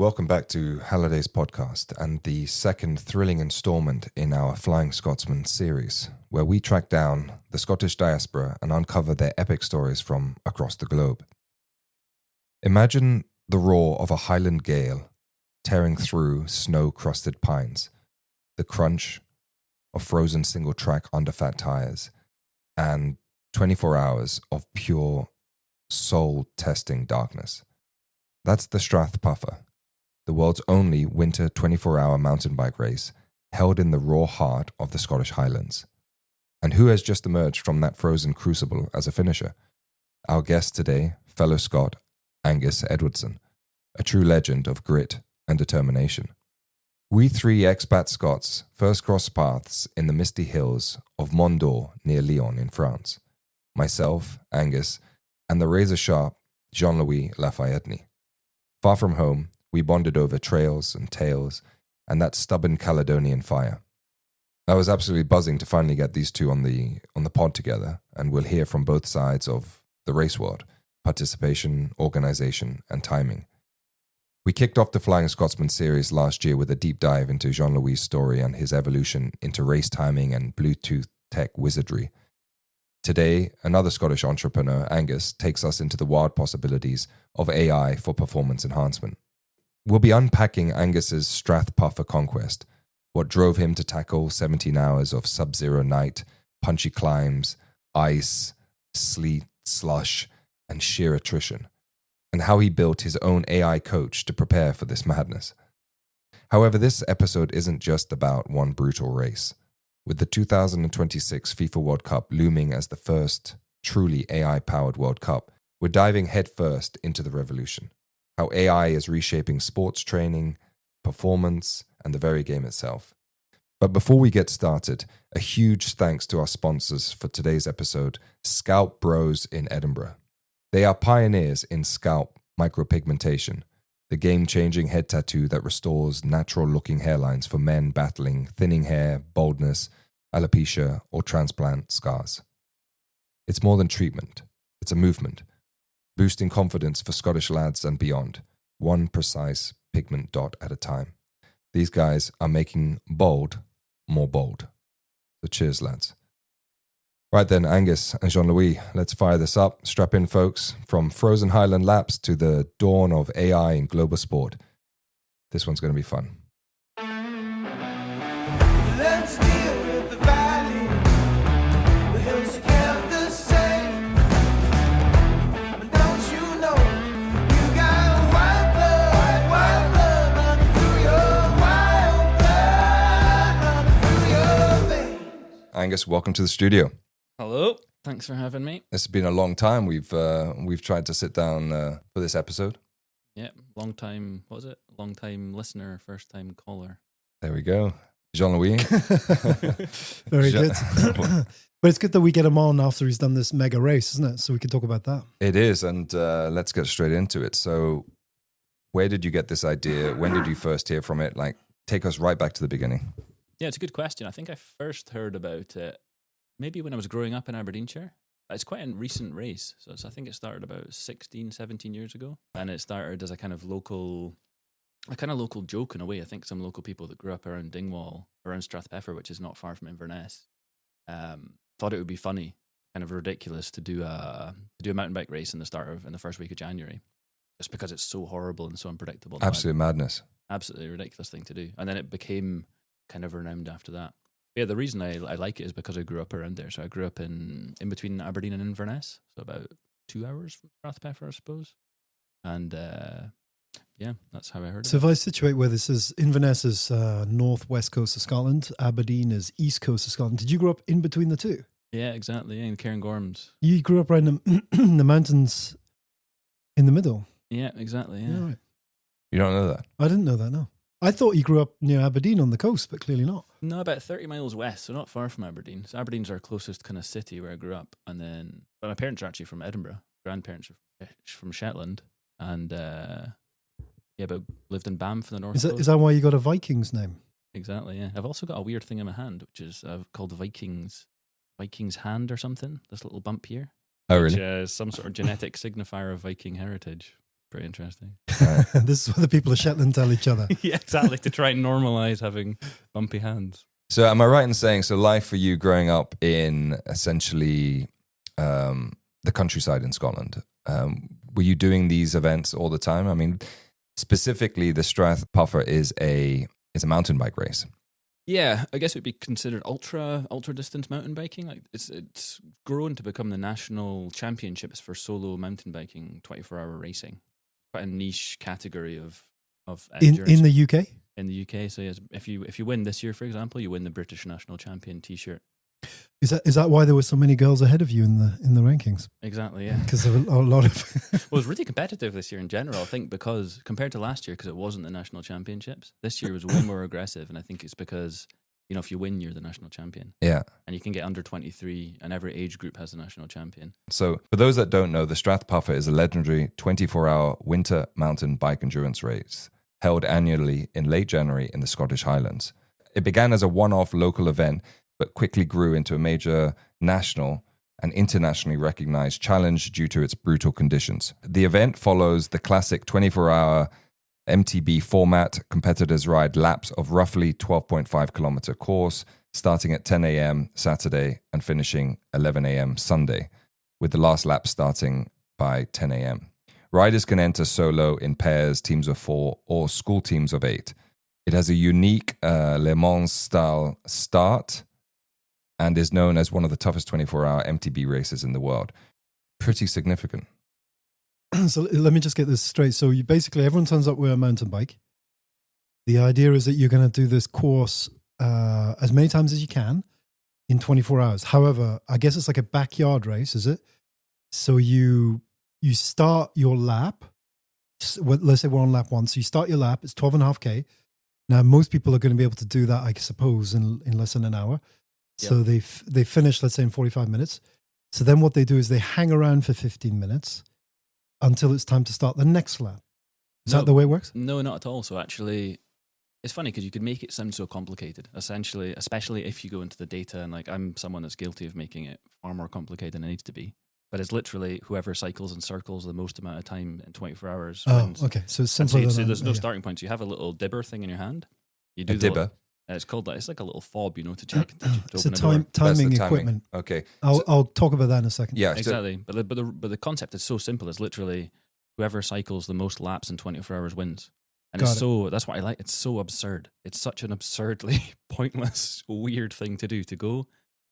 welcome back to Halliday's podcast and the second thrilling installment in our Flying Scotsman series, where we track down the Scottish diaspora and uncover their epic stories from across the globe. Imagine the roar of a Highland gale tearing through snow-crusted pines, the crunch of frozen single-track under-fat tires, and 24 hours of pure soul-testing darkness. That's the Strathpuffer, the world's only winter 24-hour mountain bike race held in the raw heart of the Scottish Highlands. And who has just emerged from that frozen crucible as a finisher? Our guest today, fellow Scot Angus Edwardson, a true legend of grit and determination. We three expat Scots first crossed paths in the misty hills of Mont D'Or near Lyon in France. Myself, Angus, and the razor-sharp Jean-Louis Lafayette. Far from home, we bonded over trails and tales and that stubborn Caledonian fire. I was absolutely buzzing to finally get these two on the pod together, and we'll hear from both sides of the race world: participation, organisation, and timing. We kicked off the Flying Scotsman Series last year with a deep dive into Jean-Louis' story and his evolution into race timing and Bluetooth tech wizardry. Today, another Scottish entrepreneur, Angus, takes us into the wild possibilities of AI for performance enhancement. We'll be unpacking Angus's Strathpuffer conquest, what drove him to tackle 17 hours of sub-zero night, punchy climbs, ice, sleet, slush, and sheer attrition, and how he built his own AI coach to prepare for this madness. However, this episode isn't just about one brutal race. With the 2026 FIFA World Cup looming as the first truly AI-powered World Cup, we're diving headfirst into the revolution, how AI is reshaping sports training, performance, and the very game itself. But before we get started, a huge thanks to our sponsors for today's episode, Scalp Bros in Edinburgh. They are pioneers in scalp micropigmentation, the game-changing head tattoo that restores natural-looking hairlines for men battling thinning hair, baldness, alopecia, or transplant scars. It's more than treatment. It's a movement, boosting confidence for Scottish lads and beyond, one precise pigment dot at a time. These guys are making bold more bold. So cheers, lads. Right then, Angus and Jean-Louis, let's fire this up. Strap in, folks. From frozen Highland laps to the dawn of AI in global sport. This one's going to be fun. Let's deal with the valley. The hills kept the same. But don't you know you got wild blood running through your veins. Angus, welcome to the studio. Hello. Thanks for having me. It's been a long time. We've tried to sit down for this episode. Yeah, long time. What was it? Long time listener, first time caller. There we go. Jean-Louis. Very good. But it's good that we get him on after he's done this mega race, isn't it? So we can talk about that. It is, and let's get straight into it. So where did you get this idea? When did you first hear from it? Like, take us right back to the beginning. Yeah, it's a good question. I think I first heard about it maybe when I was growing up in Aberdeenshire. It's quite a recent race. So I think it started about 16, 17 years ago. And it started as a kind of local joke in a way. I think some local people that grew up around Dingwall, around Strathpuffer, which is not far from Inverness, thought it would be funny, kind of ridiculous to do a mountain bike race in the first week of January, just because it's so horrible and so unpredictable. Absolute madness. Absolutely ridiculous thing to do. And then it became kind of renowned after that. Yeah, the reason I like it is because I grew up around there. So I grew up in between Aberdeen and Inverness, so about 2 hours from Strathpuffer, I suppose. And yeah, that's how I heard So it. if I situate where this is, Inverness is northwest coast of Scotland, Aberdeen is east coast of Scotland. Did you grow up in between the two? Yeah, exactly. Yeah, in Cairngorms. You grew up around the mountains in the middle. Yeah, exactly. Yeah. Yeah, right. You don't know that? I didn't know that, no. I thought you grew up near Aberdeen on the coast, but clearly not. No, about 30 miles west, so not far from Aberdeen. So Aberdeen's our closest kind of city where I grew up. And then, but my parents are actually from Edinburgh. Grandparents are from Shetland. And yeah, but lived in Banff in the north coast. Is that why you got a Vikings name? Exactly, yeah. I've also got a weird thing in my hand, which is called Viking's hand or something. This little bump here. Oh, really? Which is some sort of genetic signifier of Viking heritage. Pretty interesting. This is what the people of Shetland tell each other. Yeah, exactly. To try and normalize having bumpy hands. So am I right in saying, so life for you growing up in essentially the countryside in Scotland, were you doing these events all the time? I mean, specifically the Strathpuffer is a mountain bike race. Yeah, I guess it would be considered ultra distance mountain biking. Like it's grown to become the national championships for solo mountain biking, 24-hour racing. Quite a niche category of In endurance the UK? in the UK. So yes, if you win this year, for example, you win the British national champion T-shirt. Is that why there were so many girls ahead of you in the rankings? Exactly, yeah. Because there were a lot of Well, it was really competitive this year in general, I think, because compared to last year, because it wasn't the national championships, this year was way more aggressive, and I think it's because, you know, if you win, you're the national champion. Yeah. And you can get under 23, and every age group has a national champion. So for those that don't know, the Strathpuffer is a legendary 24-hour winter mountain bike endurance race held annually in late January in the Scottish Highlands. It began as a one-off local event, but quickly grew into a major national and internationally recognized challenge due to its brutal conditions. The event follows the classic 24-hour MTB format. Competitors ride laps of roughly 12.5 kilometer course, starting at 10 a.m. Saturday and finishing 11 a.m. Sunday, with the last lap starting by 10 a.m. Riders can enter solo, in pairs, teams of 4, or school teams of 8. It has a unique Le Mans-style start and is known as one of the toughest 24-hour MTB races in the world. Pretty significant. So let me just get this straight. So you basically, everyone turns up with a mountain bike. The idea is that you're going to do this course as many times as you can in 24 hours. However, I guess it's like a backyard race, is it? So you start your lap. Let's say we're on lap 1. So you start your lap. It's 12.5K. Now, most people are going to be able to do that, I suppose, in less than an hour. So they finish, let's say, in 45 minutes. So then what they do is they hang around for 15 minutes until it's time to start the next lap. Is that the way it works? No, not at all. So actually, it's funny because you could make it sound so complicated, essentially, especially if you go into the data. And like, I'm someone that's guilty of making it far more complicated than it needs to be. But it's literally whoever cycles in circles the most amount of time in 24 hours wins. Okay. So it's simpler So than there's no yeah. starting point. So you have a little dibber thing in your hand. You do A dibber? It's called that. It's like a little fob, you know, to check. It's a open a door. timing That's the equipment. Okay. I'll talk about that in a second. Yeah. So, Exactly. But the concept is so simple. It's literally whoever cycles the most laps in 24 hours wins. And Got it. that's what I like. It's so absurd. It's such an absurdly pointless, weird thing to do, to go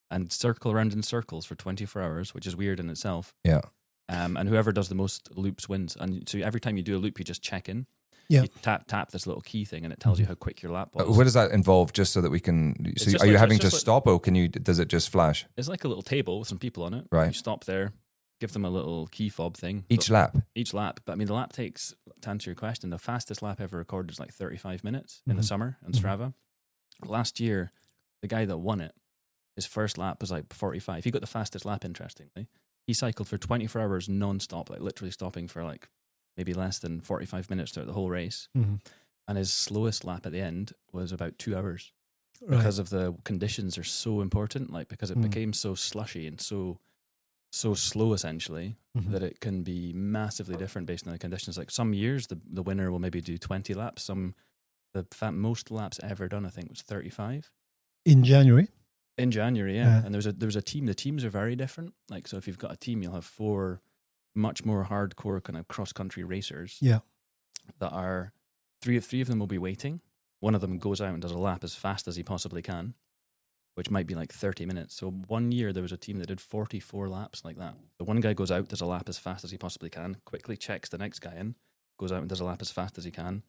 and circle around in circles for 24 hours, which is weird in itself. yeah. And whoever does the most loops wins. And so every time you do a loop, you just check in. Yeah. You tap this little key thing, and it tells you how quick your lap was. What does that involve? Just so that we can. So just are you like- having it's to just stop, or can you? Does it just flash It's like a little table with some people on it. Right. You stop there, give them a little key fob thing. each So- lap? Each lap. But I mean, the lap takes, to answer your question, the fastest lap ever recorded is like 35 minutes in the summer on Strava. Last year, the guy that won it, his first lap was like 45. He got the fastest lap, interestingly. He cycled for 24 hours non-stop, like literally stopping for like maybe less than 45 minutes throughout the whole race. And his slowest lap at the end was about 2 hours because of the conditions are so important, like because it became so slushy and so slow essentially that it can be massively different based on the conditions. Like some years the winner will maybe do 20 laps. Most laps ever done, I think, was 35 In January. in January. Yeah. And there was a team. The teams are very different. Like, so if you've got a team, you'll have 4 much more hardcore kind of cross country racers. Yeah. That are three of them will be waiting. One of them goes out and does a lap as fast as he possibly can, which might be like 30 minutes. So one year there was a team that did 44 laps like that. So one guy goes out, does a lap as fast as he possibly can, quickly checks the next guy in, goes out and does a lap as fast as he can.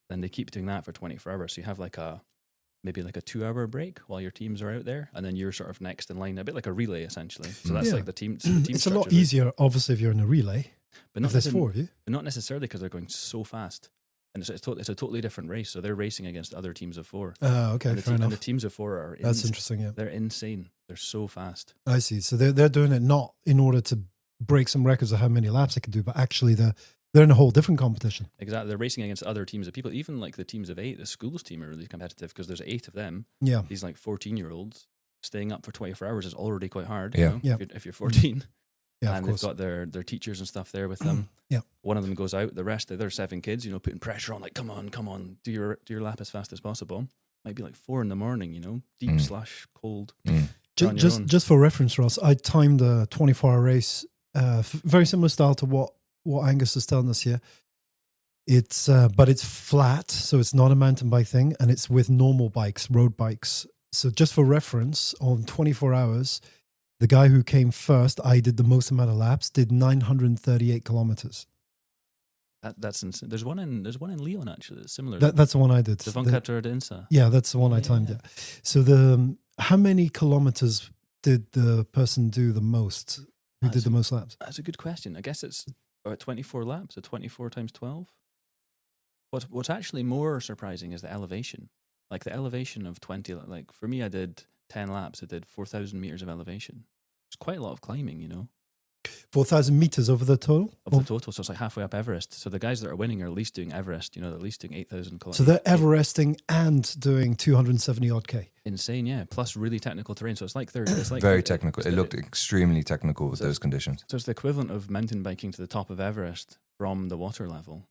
Then they keep doing that for 24 hours. So you have maybe like a 2-hour break while your teams are out there, and then you're sort of next in line, a bit like a relay essentially. So that's like the team. It's a lot structure. easier, obviously, if you're in a relay. But If there's 4 of you. But not necessarily, because they're going so fast. And it's a totally different race. So they're racing against other teams of 4. Okay, And the fair and the enough. teams of 4 are That's interesting, yeah. They're insane. They're so fast. I see. So they're doing it not in order to break some records of how many laps they can do, but actually they're in a whole different competition. Exactly. They're racing against other teams of people. Even like the teams of 8, the schools team are really competitive because there's 8 of them. Yeah. These like 14-year-olds staying up for 24 hours is already quite hard. Yeah. You know, if you're 14. Yeah, and of they've course. got their teachers and stuff there with them. Yeah. One of them goes out. The rest of their 7 kids, putting pressure on, like, come on, do your lap as fast as possible. Might be like 4 a.m, deep / cold. You're on your own. Just for reference, Ross, I timed a 24-hour race, very similar style to what Angus is telling us here. It's but it's flat, so it's not a mountain bike thing, and it's with normal bikes, road bikes. So just for reference, on 24 hours, the guy who came first, I did the most amount of laps, did 938 kilometers. That's insane. There's one in Leon actually. That's similar. That's the one I did. The Von Captor Insa. Yeah, that's the one I timed. Yeah. So how many kilometers did the person do the most? Who did the most laps? That's a good question. I guess it's about 24 laps. So 24 times 12. What's actually more surprising is the elevation. Like the elevation of 20. Like for me, I did 10 laps. I did 4,000 meters of elevation. It's quite a lot of climbing, 4,000 meters over the total? Of the total. So it's like halfway up Everest. So the guys that are winning are at least doing Everest, they're at least doing 8,000 kilometers. So they're Everesting and doing 270 odd K. Insane, yeah. Plus really technical terrain. So it's like very technical. It looked extremely technical with those conditions. So it's the equivalent of mountain biking to the top of Everest from the water level,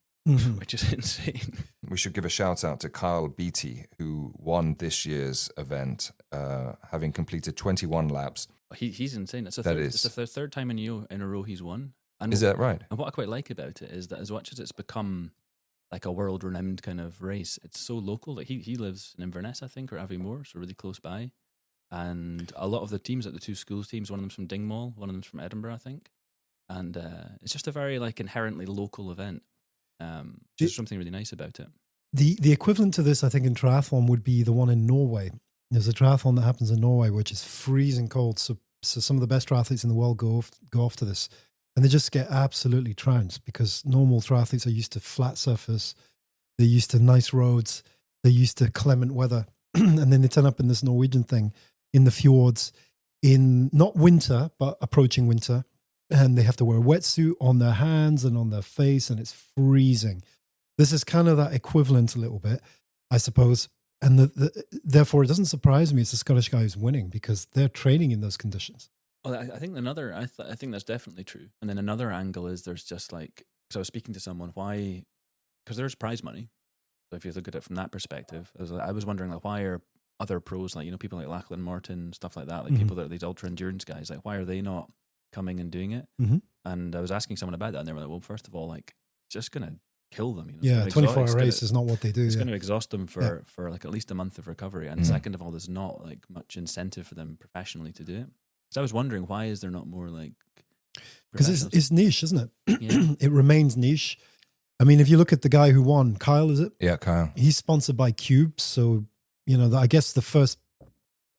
which is insane. We should give a shout out to Kyle Beattie, who won this year's event, having completed 21 laps. He's insane. It's the third time in a row he's won. And is that right? And what I quite like about it is that as much as it's become like a world-renowned kind of race, it's so local. Like he lives in Inverness, I think, or Aviemore, so really close by. And a lot of the teams, like the 2 schools teams, one of them's from Dingwall, one of them's from Edinburgh, I think. And it's just a very like inherently local event. Just something really nice about it. The equivalent to this, I think, in triathlon would be the one in Norway. There's a triathlon that happens in Norway, which is freezing cold. So some of the best triathletes in the world go off to this, and they just get absolutely trounced because normal triathletes are used to flat surface, they're used to nice roads, they're used to clement weather, and then they turn up in this Norwegian thing in the fjords in not winter but approaching winter, and they have to wear a wetsuit on their hands and on their face, and it's freezing. This is kind of that equivalent a little bit, I suppose. And therefore, it doesn't surprise me it's the Scottish guy who's winning because they're training in those conditions. Well, I think I think that's definitely true. And then another angle is there's just like, because I was speaking to someone, why? Because there's prize money. So if you look at it from that perspective, I was wondering like, why are other pros like people like Lachlan Morton, stuff like that, like people that are these ultra endurance guys, like why are they not coming and doing it? And I was asking someone about that, and they were like, well, first of all, like it's just gonna kill them. Yeah, 24-hour race is not what they do. It's going to exhaust them for like at least a month of recovery. And second of all, there's not like much incentive for them professionally to do it. So I was wondering, why is there not more like... Because it's niche, isn't it? Yeah. It remains niche. I mean, if you look at the guy who won, Kyle, is it? Yeah, Kyle. He's sponsored by Cube. So, I guess the first...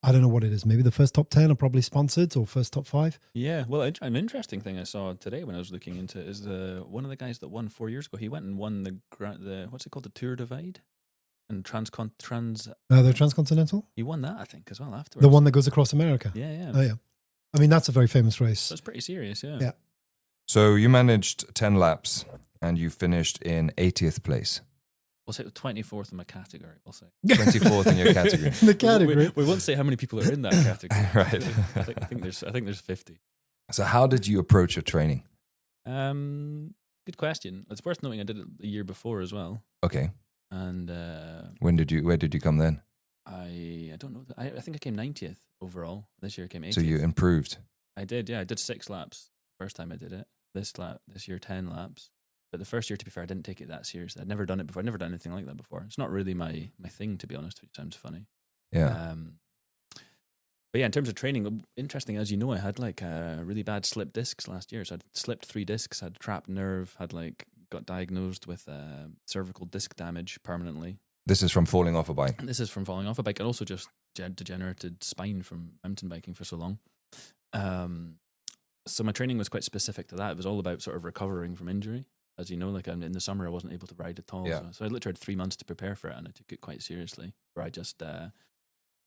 I don't know what it is. Maybe the first top 10 are probably sponsored or first top 5. Yeah. Well, an interesting thing I saw today when I was looking into it is one of the guys that won 4 years ago. He went and won the what's it called? The Tour Divide and The Transcontinental? He won that, I think, as well afterwards. The one that goes across America? Yeah. Oh, yeah. I mean, that's a very famous race. That's pretty serious, yeah. Yeah. So you managed 10 laps and you finished in 80th place. We'll say 24th in my category, we'll say. 24th in your category. The category. We won't say how many people are in that category. Right. I think there's 50. So how did you approach your training? Good question. It's worth noting I did it the year before as well. Okay. And where did you come then? I don't know. I think I came 90th overall. This year I came 80th. So you improved. I did, yeah. I did 6 laps first time I did it. This year 10 laps. But the first year, to be fair, I didn't take it that seriously. I'd never done it before. I'd never done anything like that before. It's not really my thing, to be honest, which sounds funny. Yeah. But yeah, in terms of training, interesting, as you know, I had like really bad slip discs last year. So I'd slipped 3 discs, had trapped nerve, got diagnosed with cervical disc damage permanently. This is from falling off a bike. This is from falling off a bike, and also just degenerated spine from mountain biking for so long. So my training was quite specific to that. It was all about sort of recovering from injury. As you know, like in the summer, I wasn't able to ride at all. Yeah. So I literally had 3 months to prepare for it, and I took it quite seriously. Where I just, for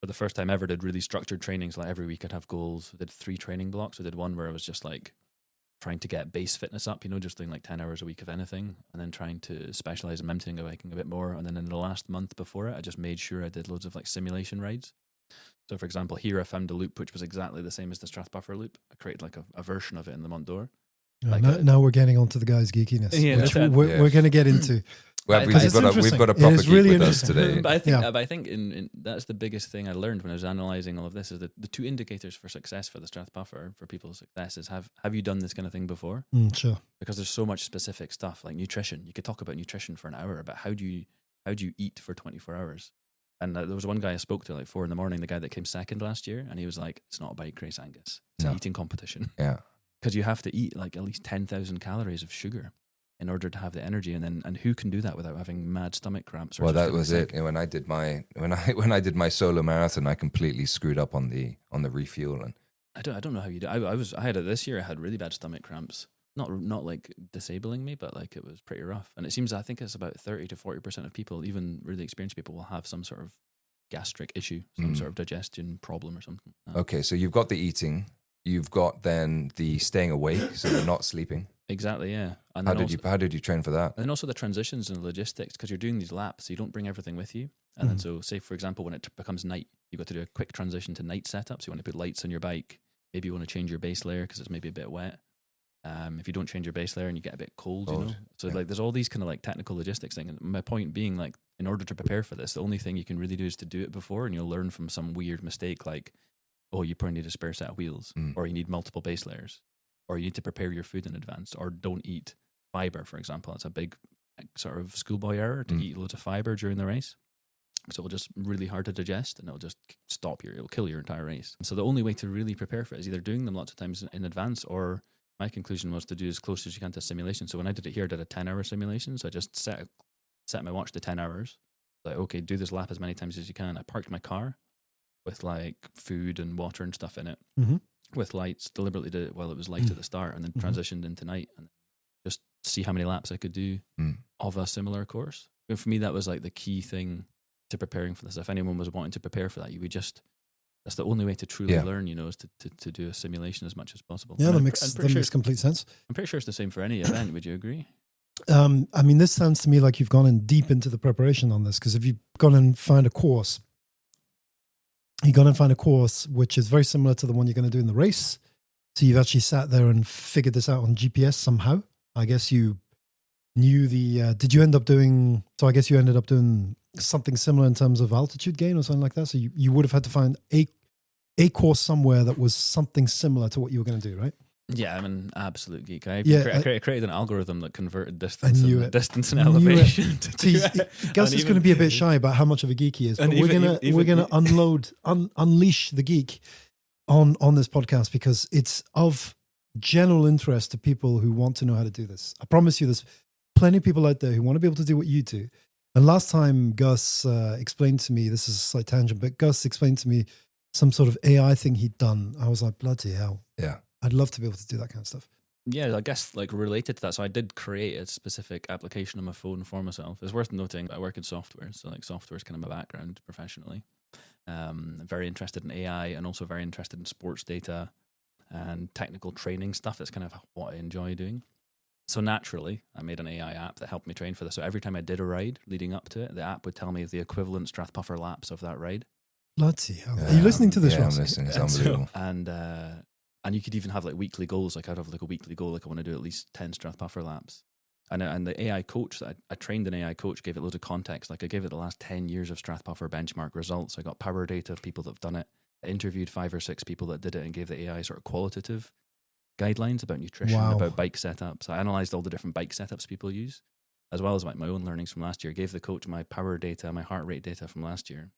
the first time ever, did really structured trainings. Like every week I'd have goals. I did 3 training blocks. I did one where I was just like trying to get base fitness up, just doing like 10 hours a week of anything, and then trying to specialize in mountain biking a bit more. And then in the last month before it, I just made sure I did loads of like simulation rides. So, for example, here I found a loop which was exactly the same as the Strathpuffer loop. I created like a version of it in the Mont D'Or. Like now we're getting onto the guy's geekiness, Yeah, which that's it. we're going to get into. Well, But we've it's got a interesting. proper It is geek really with us interesting. today. But I think, Yeah. but I think in that's the biggest thing I learned when I was analysing all of this is that the two indicators for success for the Strathpuffer, for people's success, is have you done this kind of thing before? Sure. Because there's so much specific stuff like nutrition. You could talk about nutrition for an hour, but how do you eat for 24 hours? And there was one guy I spoke to like 4 a.m, the guy that came second last year, and he was like, "It's not a bike race, Angus. It's No. an eating competition." Yeah. Because you have to eat like at least 10,000 calories of sugar in order to have the energy, and who can do that without having mad stomach cramps? Or Well, just that feeling was sick? it. When I did my did my solo marathon, I completely screwed up on the refueling. I don't know how you do. I had it this year. I had really bad stomach cramps. Not like disabling me, but like it was pretty rough. And it seems I think it's about 30 to 40% of people, even really experienced people, will have some sort of gastric issue, some sort of digestion problem or something. Okay, so you've got the eating, you've got then the staying awake, so you're not sleeping. Exactly, yeah. And How then did you train for that? And then also the transitions and the logistics, because you're doing these laps, so you don't bring everything with you. And then so say, for example, when it becomes night, you've got to do a quick transition to night setup. So you want to put lights on your bike. Maybe you want to change your base layer because it's maybe a bit wet. If you don't change your base layer and you get a bit cold, you know. So like there's all these kind of like technical logistics things. And my point being, like, in order to prepare for this, the only thing you can really do is to do it before, and you'll learn from some weird mistake like, oh, you probably need a spare set of wheels, or you need multiple base layers, or you need to prepare your food in advance, or don't eat fiber, for example. It's a big sort of schoolboy error to eat loads of fiber during the race. So it'll just really hard to digest, and it'll just it'll kill your entire race. So the only way to really prepare for it is either doing them lots of times in advance, or my conclusion was to do as close as you can to a simulation. So when I did it here, I did a 10-hour simulation. So I just set my watch to 10 hours. Like, okay, do this lap as many times as you can. I parked my car with like food and water and stuff in it, with lights, deliberately did it while it was light at the start, and then transitioned into night, and just see how many laps I could do of a similar course. And for me, that was like the key thing to preparing for this. If anyone was wanting to prepare for that, you would just, that's the only way to truly learn, you know, is to do a simulation as much as possible. Yeah, And that I'm makes pretty sure, complete sense. I'm pretty sure it's the same for any event. Would you agree? I mean, this sounds to me like you've gone in deep into the preparation on this, because if you've gone and find a course, which is very similar to the one you're going to do in the race. So you've actually sat there and figured this out on GPS somehow. I guess you knew did you end up doing, so I guess you ended up doing something similar in terms of altitude gain or something like that. So you would have had to find a course somewhere that was something similar to what you were going to do, right? Yeah, I'm an absolute geek. I created an algorithm that converted distance and elevation. Gus is going to be a bit shy about how much of a geek he is, but we're gonna unleash the geek on this podcast, because it's of general interest to people who want to know how to do this. I promise you, there's plenty of people out there who want to be able to do what you do. And last time Gus explained to me, this is a slight tangent, but Gus explained to me some sort of AI thing he'd done. I was like, bloody hell. Yeah. I'd love to be able to do that kind of stuff. Yeah, I guess like related to that. So I did create a specific application on my phone for myself. It's worth noting I work in software. So like software is kind of my background professionally. I'm very interested in AI, and also very interested in sports data and technical training stuff. That's kind of what I enjoy doing. So naturally, I made an AI app that helped me train for this. So every time I did a ride leading up to it, the app would tell me the equivalent Strathpuffer laps of that ride. Bloody hell. Are you listening to this, Yeah, Ross? I'm listening. It's unbelievable. And you could even have like weekly goals. Like I'd have like a weekly goal, like I want to do at least 10 Strathpuffer laps. And the AI coach that I trained, an AI coach, gave it loads of context. Like I gave it the last 10 years of Strathpuffer benchmark results. I got power data of people that have done it. I interviewed 5 or 6 people that did it and gave the AI sort of qualitative guidelines about nutrition, about bike setups. I analyzed all the different bike setups people use, as well as like my own learnings from last year. I gave the coach my power data, my heart rate data from last year,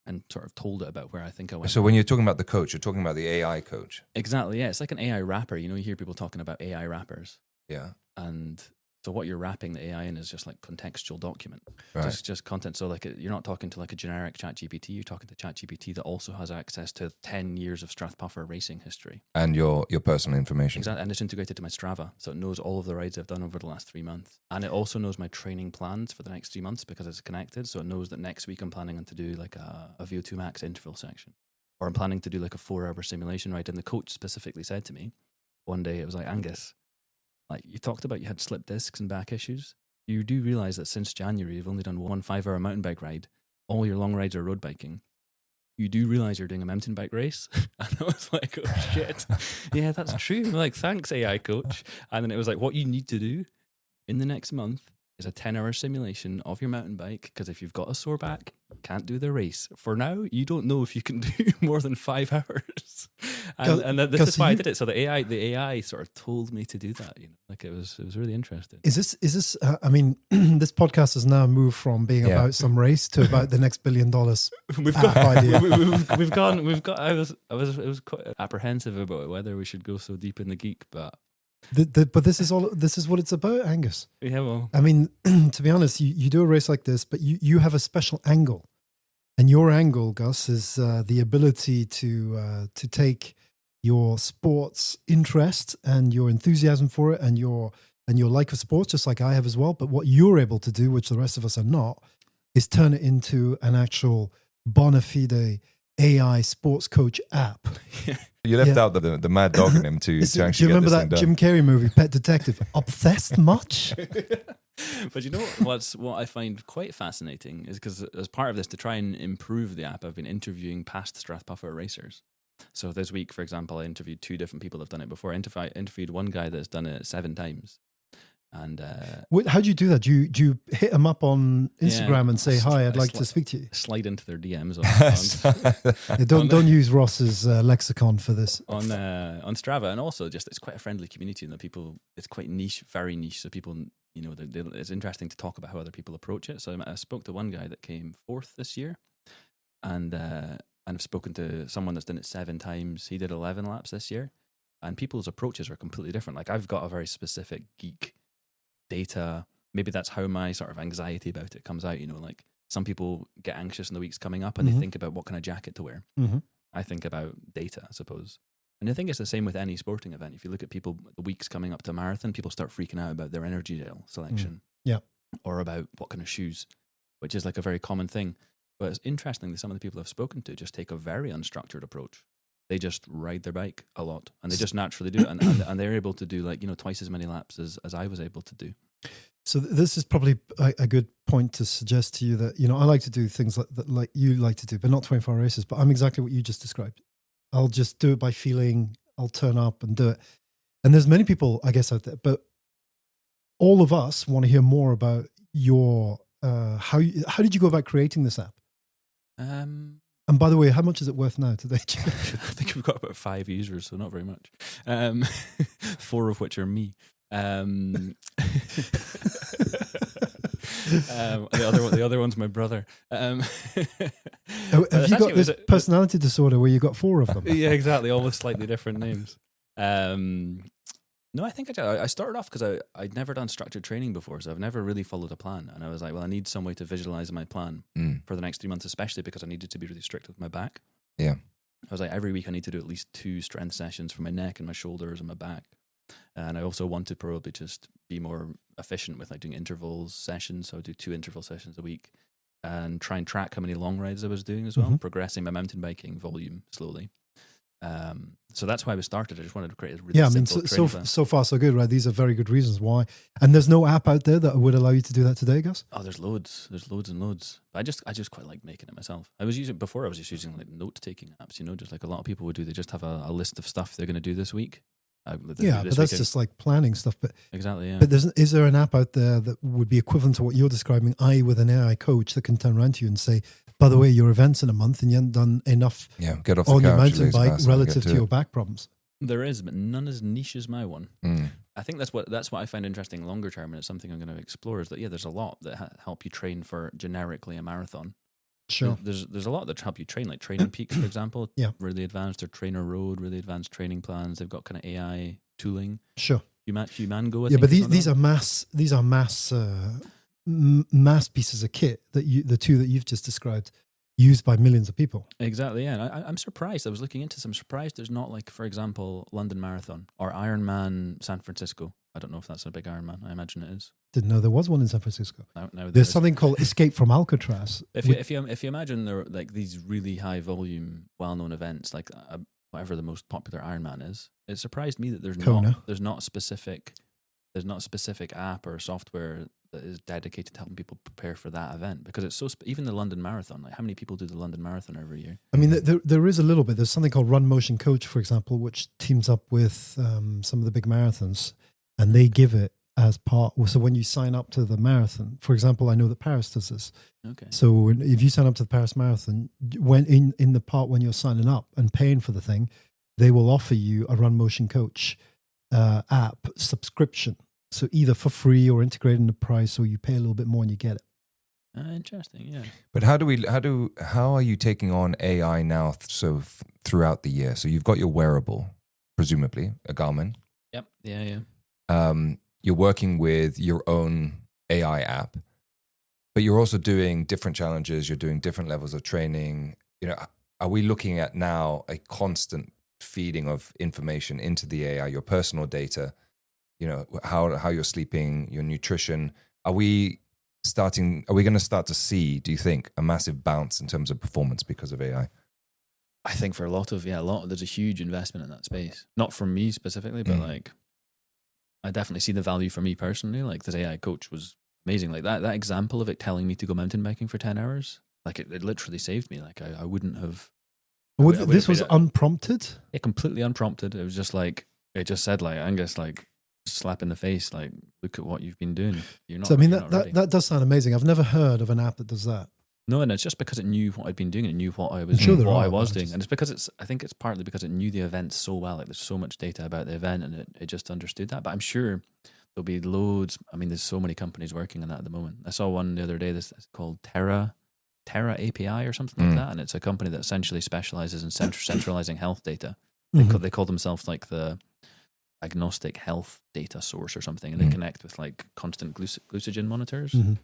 and sort of told it about where I think I went. So when you're talking about the coach, you're talking about the AI coach. Exactly, yeah. It's like an AI wrapper. You know, you hear people talking about AI wrappers. Yeah. And so what you're wrapping the AI in is just like contextual document. Right. Just content. So like you're not talking to like a generic ChatGPT. You're talking to ChatGPT that also has access to 10 years of Strathpuffer racing history. And your personal information. Exactly. And it's integrated to my Strava. So it knows all of the rides I've done over the last 3 months. And it also knows my training plans for the next 3 months because it's connected. So it knows that next week I'm planning on to do like a VO2 max interval section. Or I'm planning to do like a 4-hour simulation ride. And the coach specifically said to me one day, it was like, Angus, like you talked about you had slip discs and back issues. You do realize that since January, you've only done one 5-hour mountain bike ride. All your long rides are road biking. you do realize you're doing a mountain bike race? And I was like, oh shit. Yeah, that's true. I'm like, thanks, AI coach. And then it was like, what you need to do in the next month is a 10-hour simulation of your mountain bike, because if you've got a sore back, you can't do the race. For now, you don't know if you can do more than 5 hours. And this is why I did it. So the AI sort of told me to do that. You know, like it was really interesting. Is this? I mean, this podcast has now moved from being about some race to about the next $1 billion. We've got idea. we've gone. I was quite apprehensive about whether we should go so deep in the geek, but. But this is what it's about, Angus. Yeah, well, I mean, to be honest, you do a race like this, but you have a special angle, and your angle, Gus, is the ability to take your sports interest and your enthusiasm for it, and your like of sports, just like I have as well. But what you're able to do, which the rest of us are not, is turn it into an actual bona fide AI sports coach app. You left out the mad dog in him to actually do you remember get this that thing Jim Carrey movie, Pet Detective? Obsessed much? But you know what I find quite fascinating is because as part of this, to try and improve the app, I've been interviewing past Strathpuffer racers. So this week, for example, I interviewed 2 different people who've done it before. I interviewed one guy that's done it 7 times. And how do you do that? Do you hit them up on Instagram and say, hi, I'd like to speak to you? Slide into their DMs Don't use Ross's lexicon for this. on Strava, and also just it's quite a friendly community, and the people, it's quite niche, very niche. So people, you know, it's interesting to talk about how other people approach it. So I spoke to one guy that came 4th this year, and I've spoken to someone that's done it 7 times. He did 11 laps this year, and people's approaches are completely different. Like I've got a very specific geek data. Maybe that's how my sort of anxiety about it comes out. You know, like some people get anxious in the weeks coming up and they think about what kind of jacket to wear. I think about data, I suppose. And I think it's the same with any sporting event. If you look at people, the weeks coming up to a marathon, people start freaking out about their energy gel selection. Yeah. Or about what kind of shoes, which is like a very common thing. But it's interesting that some of the people I've spoken to just take a very unstructured approach. They just ride their bike a lot, and they just naturally do it, and they're able to do, like, you know, twice as many laps as I was able to do. So this is probably a good point to suggest to you that, you know, I like to do things like you like to do, but not 24-hour races. But I'm exactly what you just described. I'll just do it by feeling. I'll turn up and do it. And there's many people, I guess, out there, but all of us want to hear more about your how did you go about creating this app? And by the way, how much is it worth now today? I think we've got about 5 users, so not very much. 4 of which are me. The other one's my brother. Have you got this personality disorder where you got 4 of them? Yeah, exactly. All with slightly different names. No, I think I started off because I'd never done structured training before, so I've never really followed a plan. And I was like, well, I need some way to visualize my plan for the next 3 months, especially because I needed to be really strict with my back. Yeah. I was like, every week I need to do at least 2 strength sessions for my neck and my shoulders and my back. And I also want to probably just be more efficient with like doing intervals sessions. So I do 2 interval sessions a week and try and track how many long rides I was doing as well, progressing my mountain biking volume slowly. So that's why we started. I just wanted to create a really simple training plan. So far so good, right? These are very good reasons why. And there's no app out there that would allow you to do that today, Gus? Oh, there's loads. There's loads and loads. But I just quite like making it myself. I was just using like note-taking apps, you know, just like a lot of people would do. They just have a list of stuff they're going to do this week. But that's just like planning stuff. But exactly, yeah. But is there an app out there that would be equivalent to what you're describing, i.e. with an AI coach that can turn around to you and say, by the way, your event's in a month and you haven't done enough get off on the your couch, mountain bike relative to your back problems? There is, but none as niche as my one. I think that's what I find interesting longer term, and it's something I'm going to explore, is that, there's a lot that help you train for generically a marathon. Sure. There's a lot that help you train, like Training Peaks, for example. Yeah. Really advanced, or Trainer Road, really advanced training plans. They've got kind of AI tooling. Sure. Humango. But these are mass pieces of kit that the 2 that you've just described, used by millions of people. Exactly, yeah. And I'm surprised. I was looking into this. I'm surprised there's not, like, for example, London Marathon or Ironman San Francisco. I don't know if that's a big Ironman. I imagine it is. Didn't know there was one in San Francisco. Now there's something called Escape from Alcatraz. If you imagine there are, like, these really high volume, well-known events, like whatever the most popular Ironman is, it surprised me that there's not a specific app or software that is dedicated to helping people prepare for that event, because it's so even the London Marathon, like how many people do the London Marathon every year? I mean, there is a little bit. There's something called Run Motion Coach, for example, which teams up with some of the big marathons, and they give it as part. So when you sign up to the marathon, for example, I know that Paris does this. Okay. So if you sign up to the Paris Marathon, when in the part when you're signing up and paying for the thing, they will offer you a Run Motion Coach app subscription. So either for free or integrated in the price, or you pay a little bit more and you get it. Interesting, yeah. But how are you taking on AI now? Throughout the year, so you've got your wearable, presumably a Garmin. Yep. Yeah. You're working with your own AI app, but you're also doing different challenges. You're doing different levels of training. Are we looking at now a constant feeding of information into the AI, your personal data? How you're sleeping, your nutrition. Are we going to start to see, do you think, a massive bounce in terms of performance because of AI? I think for there's a huge investment in that space. Not from me specifically, but like I definitely see the value for me personally. Like this AI coach was amazing. Like that example of it telling me to go mountain biking for 10 hours, like it literally saved me. Like I wouldn't have. This was unprompted? Yeah, completely unprompted. It was just like, it just said like, Angus, like, slap in the face, like, look at what you've been doing. You're not. So I mean, ready. that does sound amazing. I've never heard of an app that does that. No, and it's just because it knew what I'd been doing, and it knew what I was doing, and it's because I think it's partly because it knew the event so well. Like there's so much data about the event, and it just understood that. But I'm sure there'll be loads. I mean, there's so many companies working on that at the moment. I saw one the other day. This is called Terra API or something like that, and it's a company that essentially specializes in centralizing health data. They call themselves like the agnostic health data source or something, and they connect with like constant glucogen monitors, and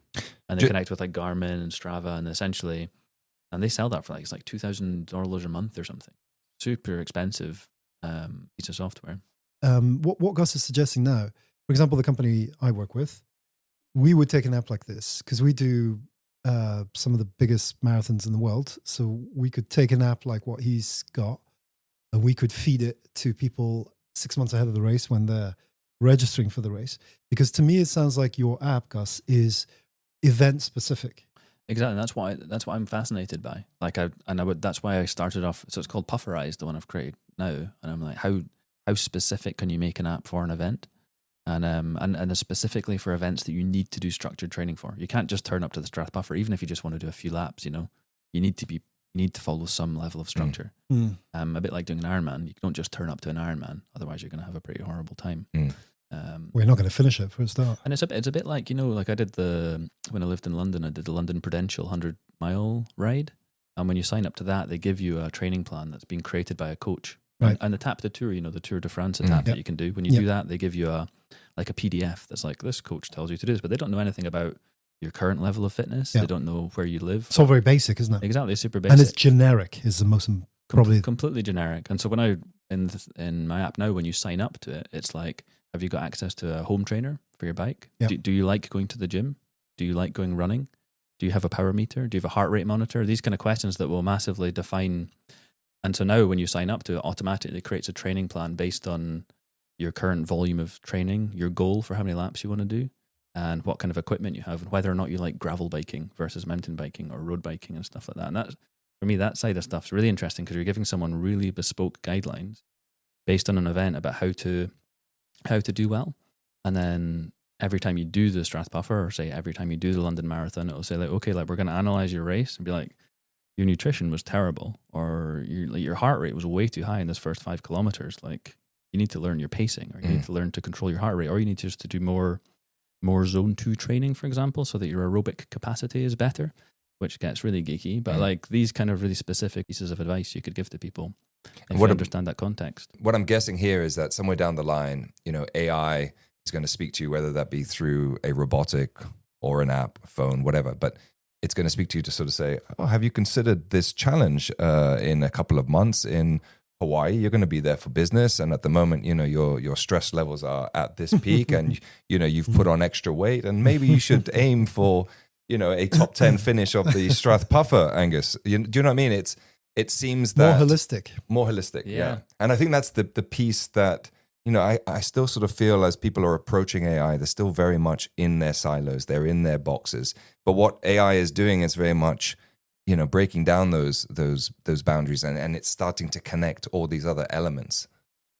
they connect with like Garmin and Strava, and essentially, and they sell that for like it's like $2,000 a month or something. Super expensive piece of software. What Gus is suggesting now, for example, the company I work with, we would take an app like this because we do some of the biggest marathons in the world. So we could take an app like what he's got, and we could feed it to people 6 months ahead of the race when they're registering for the race. Because to me, it sounds like your app, Gus, is event specific. Exactly. That's what I'm fascinated by. Like that's why I started off. So it's called Pufferize, the one I've created now. And I'm like, how specific can you make an app for an event? And specifically for events that you need to do structured training for. You can't just turn up to the Strathpuffer, even if you just want to do a few laps. You need to follow some level of structure. A bit like doing an Ironman. You don't just turn up to an Ironman, otherwise you're going to have a pretty horrible time. We're not going to finish it for a start. And it's a bit like, like I did when I lived in London, I did the London Prudential 100-mile ride. And when you sign up to that, they give you a training plan that's been created by a coach. Right. And the Tap de Tour, the Tour de France tap that you can do. When you do that, they give you a PDF that's like, this coach tells you to do this, but they don't know anything about your current level of fitness. They don't know where you live. It's all very basic, isn't it? Exactly, super basic. And it's generic is the most probably completely generic. And so when in my app now, when you sign up to it, it's like, have you got access to a home trainer for your bike? Yep. Do you like going to the gym? Do you like going running? Do you have a power meter? Do you have a heart rate monitor? These kind of questions that will massively define. And so now when you sign up to it, automatically creates a training plan based on your current volume of training, your goal for how many laps you want to do, and what kind of equipment you have, and whether or not you like gravel biking versus mountain biking or road biking and stuff like that. And that, for me, that side of stuff's really interesting because you're giving someone really bespoke guidelines based on an event about how to do well. And then every time you do the Strathpuffer, or say every time you do the London Marathon, it'll say like, okay, like we're going to analyze your race and be like, your nutrition was terrible, or your heart rate was way too high in this first 5 kilometers. Like you need to learn your pacing, or you need to learn to control your heart rate, or you need just to do more zone 2 training, for example, so that your aerobic capacity is better, which gets really geeky. But like these kind of really specific pieces of advice you could give to people if you understand that context. What I'm guessing here is that somewhere down the line, AI is going to speak to you, whether that be through a robotic or an app, phone, whatever, but it's going to speak to you to sort of say, oh, have you considered this challenge in a couple of months in Hawaii? You're going to be there for business, and at the moment, your stress levels are at this peak, and you've put on extra weight, and maybe you should aim for a top 10 finish of the Strathpuffer, Angus. Do you know what I mean? It seems that more holistic. Yeah. And I think that's the piece that I still sort of feel as people are approaching AI, they're still very much in their silos, they're in their boxes. But what AI is doing is very much, breaking down those boundaries, and it's starting to connect all these other elements.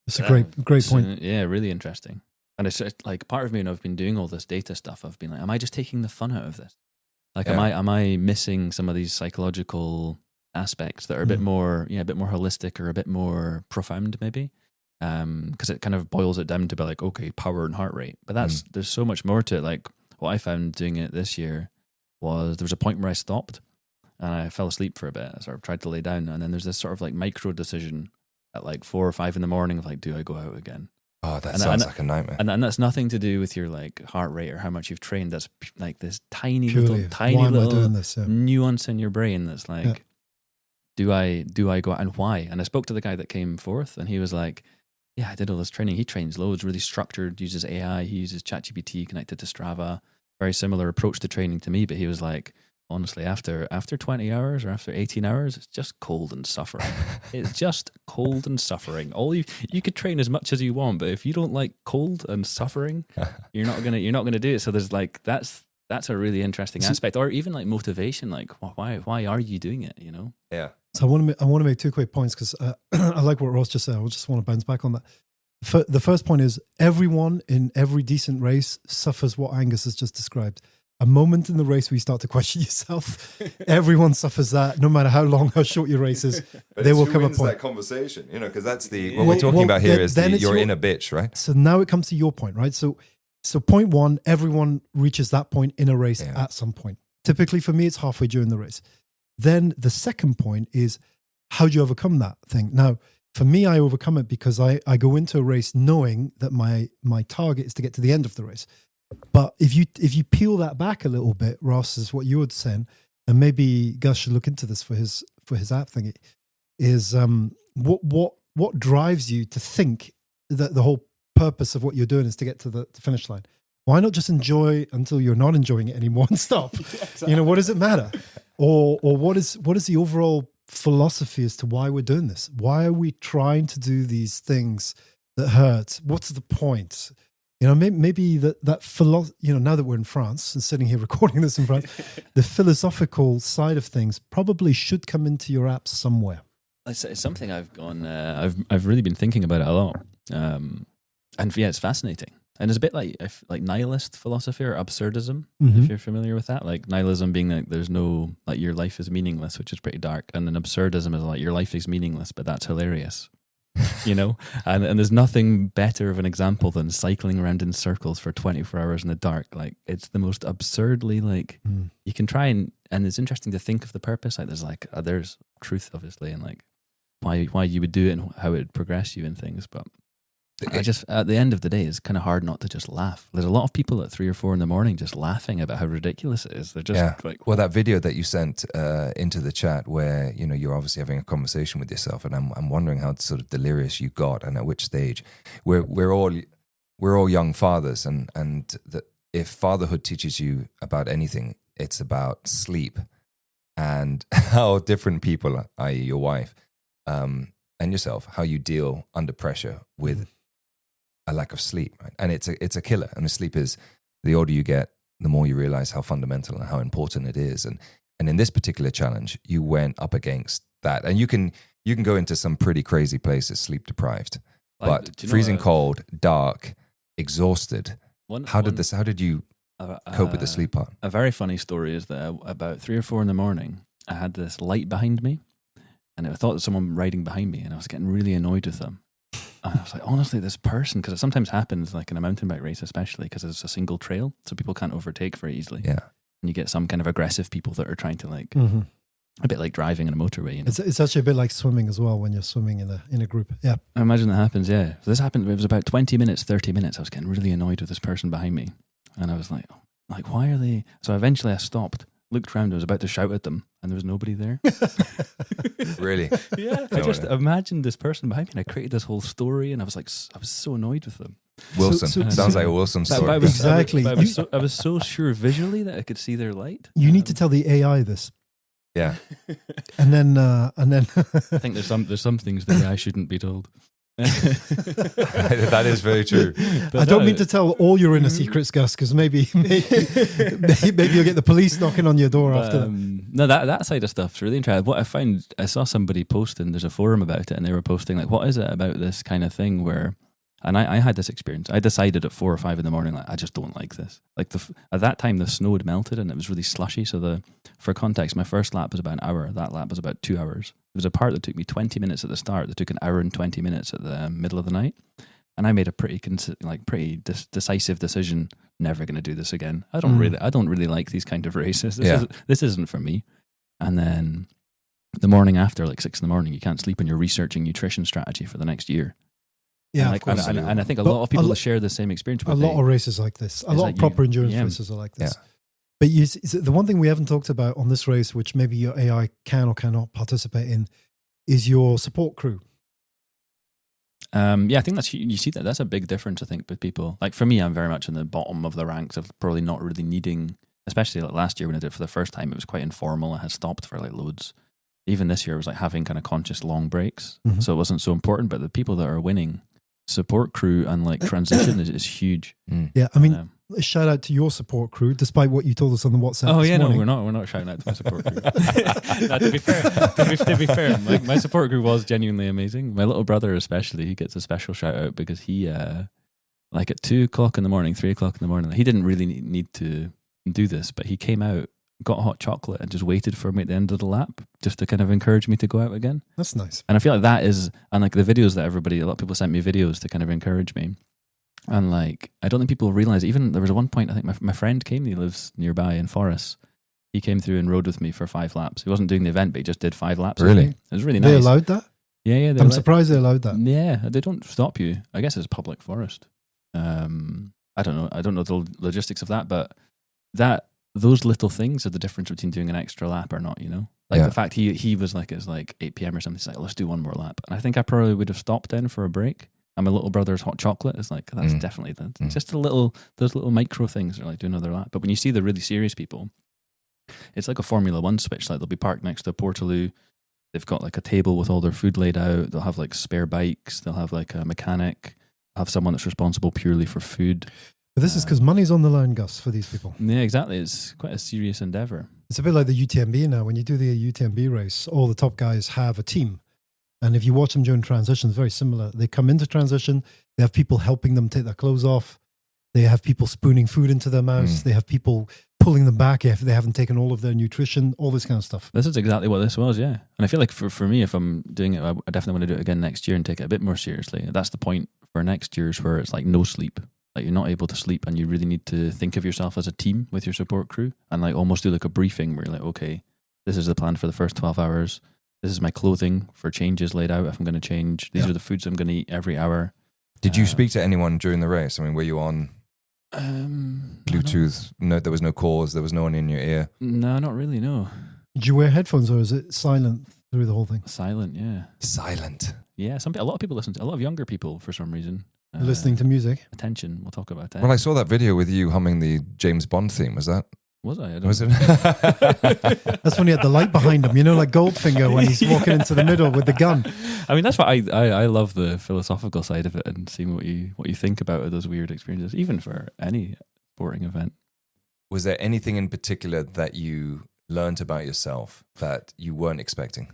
It's a great point. Yeah, really interesting. And it's like part of me, I've been doing all this data stuff. I've been like, am I just taking the fun out of this? Like, am I missing some of these psychological aspects that are a bit more holistic or a bit more profound, maybe? Because it kind of boils it down to be like, okay, power and heart rate. But there's so much more to it. Like, what I found doing it this year was there was a point where I stopped and I fell asleep for a bit. I sort of tried to lay down, and then there's this sort of like micro decision at like 4 or 5 in the morning of like, do I go out again? Oh, that sounds like a nightmare. And that's nothing to do with your like heart rate or how much you've trained. That's like this tiny Purely, little nuance in your brain that's like, do I go out, and why? And I spoke to the guy that came forth, and he was like, yeah, I did all this training. He trains loads, really structured, uses AI, he uses ChatGPT connected to Strava. Very similar approach to training to me, but he was like, honestly, after 20 hours or after 18 hours, it's just cold and suffering. It's just cold and suffering. All you could train as much as you want, but if you don't like cold and suffering, you're not gonna do it. So there's like that's a really interesting aspect, or even like motivation. Like, why are you doing it? Yeah. So I want to make 2 quick points because I like what Ross just said. I just want to bounce back on that. The first point is everyone in every decent race suffers what Angus has just described. A moment in the race where you start to question yourself. Everyone suffers that, no matter how long, how short your race is. There will come a point. That conversation, because that's what we're talking about here. You're in a bitch, right? So now it comes to your point, right? So point 1, everyone reaches that point in a race at some point. Typically for me, it's halfway during the race. Then the second point is, how do you overcome that thing? Now, for me, I overcome it because I go into a race knowing that my target is to get to the end of the race. But if you peel that back a little bit, Ross, is what you were saying, and maybe Gus should look into this for his app thing, is what drives you to think that the whole purpose of what you're doing is to get to the finish line? Why not just enjoy until you're not enjoying it anymore and stop? Exactly. What does it matter? Or what is the overall philosophy as to why we're doing this? Why are we trying to do these things that hurt? What's the point? Maybe that now that we're in France and sitting here recording this in France, the philosophical side of things probably should come into your apps somewhere. It's something I've gone. I've really been thinking about it a lot, and yeah, it's fascinating. And it's a bit like nihilist philosophy or absurdism, if you're familiar with that. Like nihilism being like there's no, like your life is meaningless, which is pretty dark, and then absurdism is like your life is meaningless, but that's hilarious. And there's nothing better of an example than cycling around in circles for 24 hours in the dark. Like it's the most absurdly you can try and it's interesting to think of the purpose. Like there's truth obviously, and like why you would do it and how it would progress you and things. But I just, at the end of the day, it's kind of hard not to just laugh. There's a lot of people at 3 or 4 in the morning just laughing about how ridiculous it is. They're just like, well, that video that you sent into the chat where, you're obviously having a conversation with yourself, and I'm wondering how sort of delirious you got and at which stage. We're all young fathers, and if fatherhood teaches you about anything, it's about sleep and how different people, i.e. your wife, and yourself, how you deal under pressure with a lack of sleep, right? And it's a killer. And the sleep is, the older you get, the more you realize how fundamental and how important it is. And in this particular challenge, you went up against that. And you can go into some pretty crazy places, sleep deprived, but freezing cold, dark, exhausted. How did you cope with the sleep part? A very funny story is that about 3 or 4 in the morning, I had this light behind me, and I thought there was someone riding behind me, and I was getting really annoyed with them. And I was like, honestly, this person, because it sometimes happens like in a mountain bike race, especially because it's a single trail, so people can't overtake very easily. Yeah. And you get some kind of aggressive people that are trying to a bit like driving in a motorway. It's actually a bit like swimming as well when you're swimming in a group. Yeah. I imagine that happens, yeah. So this happened, it was about 20 minutes, 30 minutes. I was getting really annoyed with this person behind me. And I was like, why are they? So eventually I stopped, looked around, I was about to shout at them, and there was nobody there. Really? Yeah. I just imagined this person behind me, and I created this whole story, and I was so annoyed with them. Wilson. Sounds like a Wilson story. Exactly. I was so sure visually that I could see their light. You need to tell the AI this. Yeah. And then I think there's some things that I shouldn't be told. That is very true. I don't mean to tell all your inner secrets, Gus, because maybe you'll get the police knocking on your door after that. No, that side of stuff's really interesting. What I found, I saw somebody posting, there's a forum about it, and they were posting like, what is it about this kind of thing where, and I had this experience. I decided at 4 or 5 in the morning, like, I just don't like this. Like at that time, the snow had melted and it was really slushy. So for context, my first lap was about an hour. That lap was about 2 hours. There was a part that took me 20 minutes at the start. That took an hour and 20 minutes at the middle of the night. And I made a pretty decisive decision. Never going to do this again. I don't really like these kind of races. This isn't for me. And then the morning after, like 6 in the morning, you can't sleep and you're researching nutrition strategy for the next year. Yeah, and I think a lot of people share the same experience. A lot of races like this. A lot of proper endurance races are like this. Yeah. But the one thing we haven't talked about on this race, which maybe your AI can or cannot participate in, is your support crew. I think you see that's a big difference. I think with people like for me, I'm very much in the bottom of the ranks of probably not really needing. Especially like last year when I did it for the first time, it was quite informal. I had stopped for like loads. Even this year, it was like having kind of conscious long breaks, so it wasn't so important. But the people that are winning, support crew and like transition is huge. Yeah, I mean, a shout out to your support crew, despite what you told us on the WhatsApp. Oh yeah, morning. no, we're not shouting out to my support crew. No, to be fair, my support crew was genuinely amazing. My little brother, especially, he gets a special shout out because he, like at 2 o'clock in the morning, 3 o'clock in the morning, he didn't really need to do this, but he came out, got hot chocolate, and just waited for me at the end of the lap, just to kind of encourage me to go out again. That's nice. And I feel like that is, and like the videos that a lot of people sent me videos to kind of encourage me. And like, I don't think people realize, even there was one point, I think my friend came, he lives nearby in Forres. He came through and rode with me for 5 laps. He wasn't doing the event, but he just did 5 laps. Really? It was really nice. They allowed that? Yeah. I'm surprised they allowed that. Yeah, they don't stop you. I guess it's public forest. I don't know the logistics of that, but those little things are the difference between doing an extra lap or not, you know? Like the fact he was like, it's like 8 p.m. or something. He's like, let's do one more lap. And I think I probably would have stopped in for a break. And my little brother's hot chocolate is like, that's definitely just those little micro things are like do another lap. But when you see the really serious people, it's like a Formula One switch. Like they'll be parked next to a Portaloo. They've got like a table with all their food laid out. They'll have like spare bikes. They'll have like a mechanic. Have someone that's responsible purely for food. But this is because money's on the line, Gus, for these people. Yeah, exactly. It's quite a serious endeavor. It's a bit like the UTMB now. When you do the UTMB race, all the top guys have a team. And if you watch them during transition, it's very similar. They come into transition. They have people helping them take their clothes off. They have people spooning food into their mouths. They have people pulling them back if they haven't taken all of their nutrition, all this kind of stuff. This is exactly what this was, yeah. And I feel like for me, if I'm doing it, I definitely want to do it again next year and take it a bit more seriously. That's the point for next year's where it's like no sleep. Like you're not able to sleep and you really need to think of yourself as a team with your support crew and like almost do like a briefing where you're like, okay, this is the plan for the first 12 hours. This is my clothing for changes laid out if I'm going to change. These are the foods I'm going to eat every hour. Did you speak to anyone during the race? I mean, were you on Bluetooth? No, there was no calls. There was no one in your ear. No, not really, no. Did you wear headphones or is it silent through the whole thing? Silent, yeah. Silent. Yeah, a lot of people listen to, a lot of younger people for some reason. Listening to music. Attention, we'll talk about that. Well, I saw that video with you humming the James Bond theme. Was that? Was I? Was it? That's when he had the light behind him, you know, like Goldfinger when he's walking into the middle with the gun. I mean, that's what I love the philosophical side of it and seeing what you think about those weird experiences, even for any sporting event. Was there anything in particular that you learned about yourself that you weren't expecting?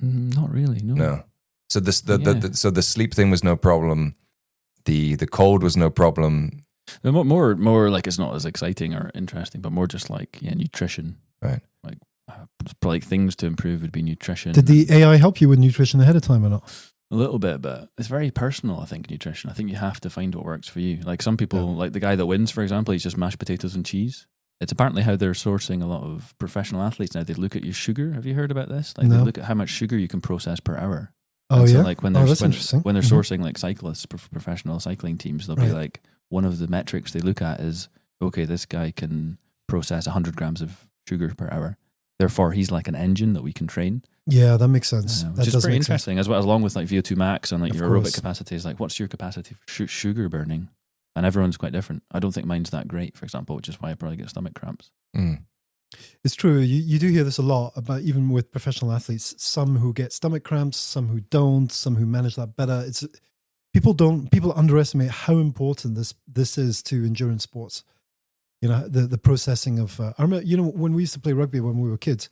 Not really, no. No. So the sleep thing was no problem. The cold was no problem. More like it's not as exciting or interesting, but more just like nutrition. Right. Like probably things to improve would be nutrition. Did the AI help you with nutrition ahead of time or not? A little bit, but it's very personal. I think nutrition. I think you have to find what works for you. Like some people, like the guy that wins, for example, he's just mashed potatoes and cheese. It's apparently how they're sourcing a lot of professional athletes now. They look at your sugar. Have you heard about this? Like they look at how much sugar you can process per hour. Oh, and yeah. So like when they're interesting. when they're sourcing like cyclists, professional cycling teams, they'll be like, one of the metrics they look at is, okay, this guy can process 100 grams of sugar per hour. Therefore, he's like an engine that we can train. Yeah, that makes sense. Which is pretty interesting, as well, along with like VO2 max and like your aerobic course. capacity. Is like, what's your capacity for sugar burning? And everyone's quite different. I don't think mine's that great, for example, which is why I probably get stomach cramps. It's true. You do hear this a lot about even with professional athletes. Some who get stomach cramps, some who don't, some who manage that better. It's people underestimate how important this is to endurance sports. The processing of. I remember, when we used to play rugby when we were kids,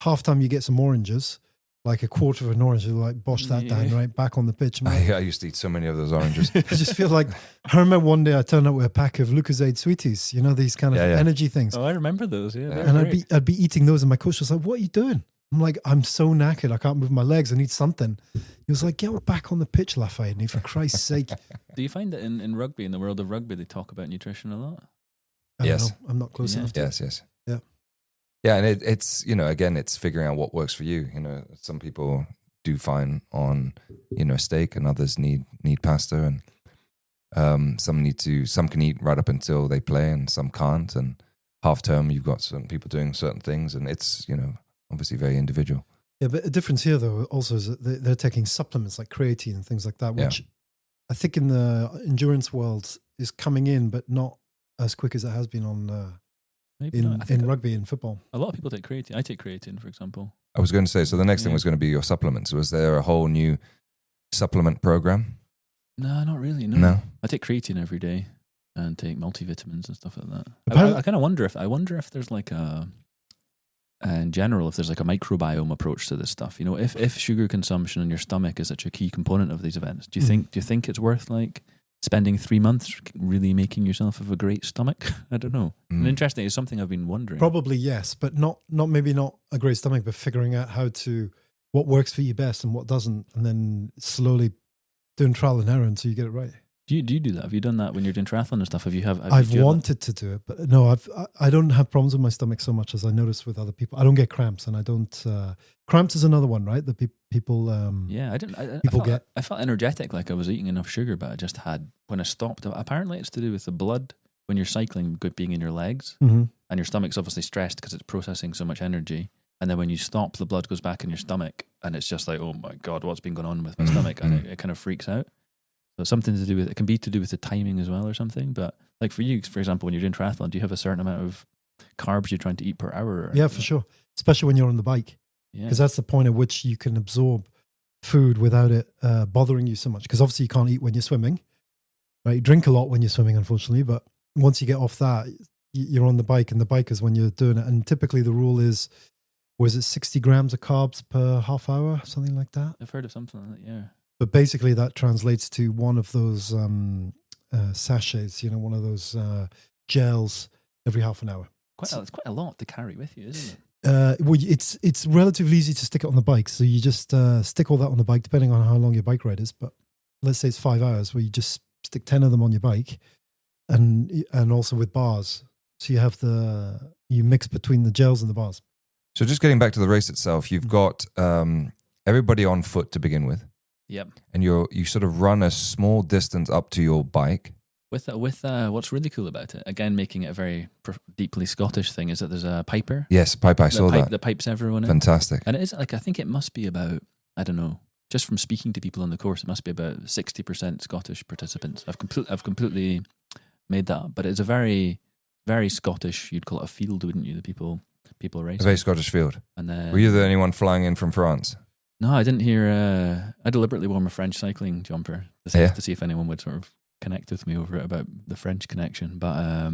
half time you get some oranges, like a quarter of an orange, you like bosh that down right back on the pitch. I used to eat so many of those oranges. I just feel like I remember one day I turned up with a pack of Lucozade Sweeties, these kind of energy things. Oh, I remember those. Yeah, and I'd be eating those, and my coach was like, "What are you doing?" I'm like, "I'm so knackered, I can't move my legs. I need something." He was like, "Get back on the pitch, Lafayette, for Christ's sake." Do you find that in rugby, in the world of rugby, they talk about nutrition a lot? I don't know. I'm not close enough to it. Yes. Yeah. Yeah, and it's again, it's figuring out what works for you. Some people do fine on steak, and others need pasta, and some can eat right up until they play, and some can't. And half term, you've got certain people doing certain things, and it's obviously very individual. Yeah, but the difference here though also is that they're taking supplements like creatine and things like that, which I think in the endurance world is coming in, but not as quick as it has been on in rugby and football. A lot of people take creatine. I take creatine, for example. I was going to say, so the next thing was going to be your supplements. Was there a whole new supplement program? No, not really. No. I take creatine every day and take multivitamins and stuff like that. I kind of wonder if there's like in general, if there's like a microbiome approach to this stuff. If sugar consumption in your stomach is such a key component of these events, do you think it's worth like spending 3 months really making yourself have a great stomach? I don't know. And interesting, it's something I've been wondering. Probably yes, but not a great stomach, but figuring out what works for you best and what doesn't, and then slowly doing trial and error until you get it right. Do you do that? Have you done that when you're doing triathlon and stuff? I've wanted to do it, but no, I don't have problems with my stomach so much as I notice with other people. I don't get cramps, and I don't. Cramps is another one, right? That people. I didn't. I felt energetic, like I was eating enough sugar, but I just had when I stopped. Apparently, it's to do with the blood when you're cycling being in your legs, and your stomach's obviously stressed because it's processing so much energy. And then when you stop, the blood goes back in your stomach, and it's just like, oh my god, what's been going on with my stomach? And it kind of freaks out. So something to do with it can be to do with the timing as well, or something. But like for you, for example, when you're doing triathlon, do you have a certain amount of carbs you're trying to eat per hour? Yeah, for sure. Especially when you're on the bike, because that's the point at which you can absorb food without it bothering you so much. Because obviously you can't eat when you're swimming, right? You drink a lot when you're swimming, unfortunately. But once you get off that, you're on the bike, and the bike is when you're doing it. And typically the rule is, was it 60 grams of carbs per half hour, something like that? I've heard of something like that, yeah. But basically that translates to one of those sachets, one of those gels every half an hour. It's quite a lot to carry with you, isn't it? Well, it's relatively easy to stick it on the bike. So you just stick all that on the bike, depending on how long your bike ride is. But let's say it's 5 hours, where you just stick 10 of them on your bike, and also with bars. So you mix between the gels and the bars. So just getting back to the race itself, you've got everybody on foot to begin with. Yep. And you sort of run a small distance up to your bike. With what's really cool about it, again, making it a very deeply Scottish thing, is that there's a piper. Yes, piper. I saw that. The pipes everyone in. Fantastic. And it is like, I think it must be about, I don't know, just from speaking to people on the course, it must be about 60% Scottish participants. I've completely made that up, but it's a very, very Scottish. You'd call it a field, wouldn't you? The people racing. A very Scottish field. And then, were you the only one flying in from France? No, I didn't hear. I deliberately wore my French cycling jumper to see if anyone would sort of connect with me over it about the French connection. But